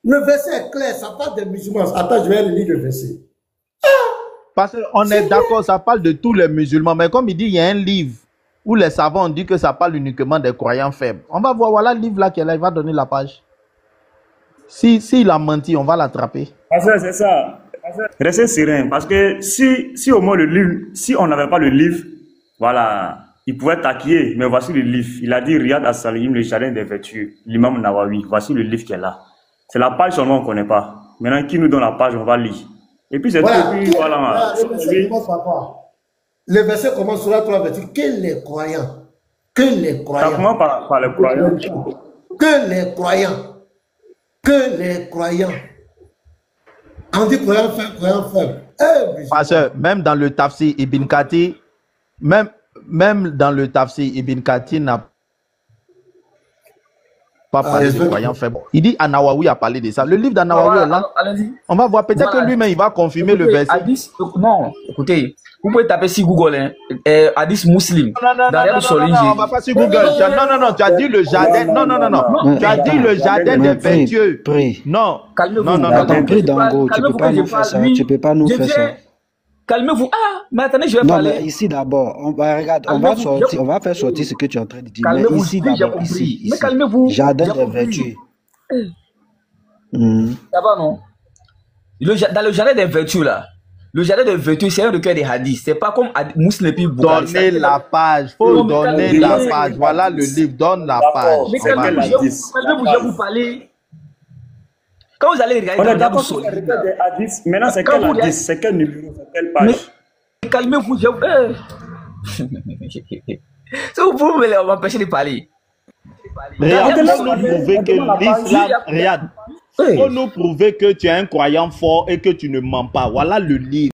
Le verset est clair, ça parle des musulmans. Attends, je vais lire le verset. Parce qu'on est d'accord, ça parle de tous les musulmans. Mais comme il dit, il y a un livre où les savants ont dit que ça parle uniquement des croyants faibles. On va voir, voilà le livre là qui est là, il va donner la page. S'il a menti, on va l'attraper. C'est ça. Restez serein, parce que si au moins le livre, si on n'avait pas le livre, voilà, il pouvait taquiller, mais voici le livre. Il a dit Riyad as-Salihin, le jardin des vertus, l'imam Nawawi. Voici le livre qui est là. C'est la page seulement on ne connaît pas. Maintenant, qui nous donne la page, on va lire. Et puis c'est voilà, tout. Puis, voilà. Le verset commence sur la 3 vertus. Que les croyants. Que les croyants. Ça commence par les croyants. Que les croyants. Que les croyants. On dit croyant faible. Parce que même dans le Tafsir Ibn Kathir, même dans le Tafsir Ibn Kathir n'a pas parlé de croyant faible. Il dit An-Nawawi a parlé de ça. Le livre d'An-Nawawi est là. On va voir, peut-être que lui-même il va confirmer le verset. Non, écoutez, vous pouvez taper sur Google, hein, Hadith Muslim. Non, on va pas sur Google. Non, tu as dit le jardin. Non. Tu as dit le jardin des vertueux. Non. Attends, prie d'Ango, tu peux pas nous faire ça. Tu peux pas nous faire ça. Calmez-vous. Ah, mais attendez, je vais parler. Mais ici d'abord, on va faire sortir ce que tu es en train de dire. Mais ici d'abord, ici. Mais calmez-vous. Jardin des vertus. Ça va, non? Dans le jardin des vertus, là, le jardin des vertus, c'est un recueil des hadiths. C'est pas comme Muslim et puis Boukhari. Donnez la page. Faut donner la page. Voilà le livre. Donne la page. Mais calmez-vous, je vais vous parler. Quand vous allez regarder, on est d'accord sur les hadiths. Maintenant, c'est quel hadith? C'est quel numéro? C'est quelle page? Mais calmez-vous, si vous pouvez m'empêcher de parler. Regarde, faut nous prouver que l'islam, regarde, faut nous prouver que tu es un croyant fort et que tu ne mens pas. Voilà le livre.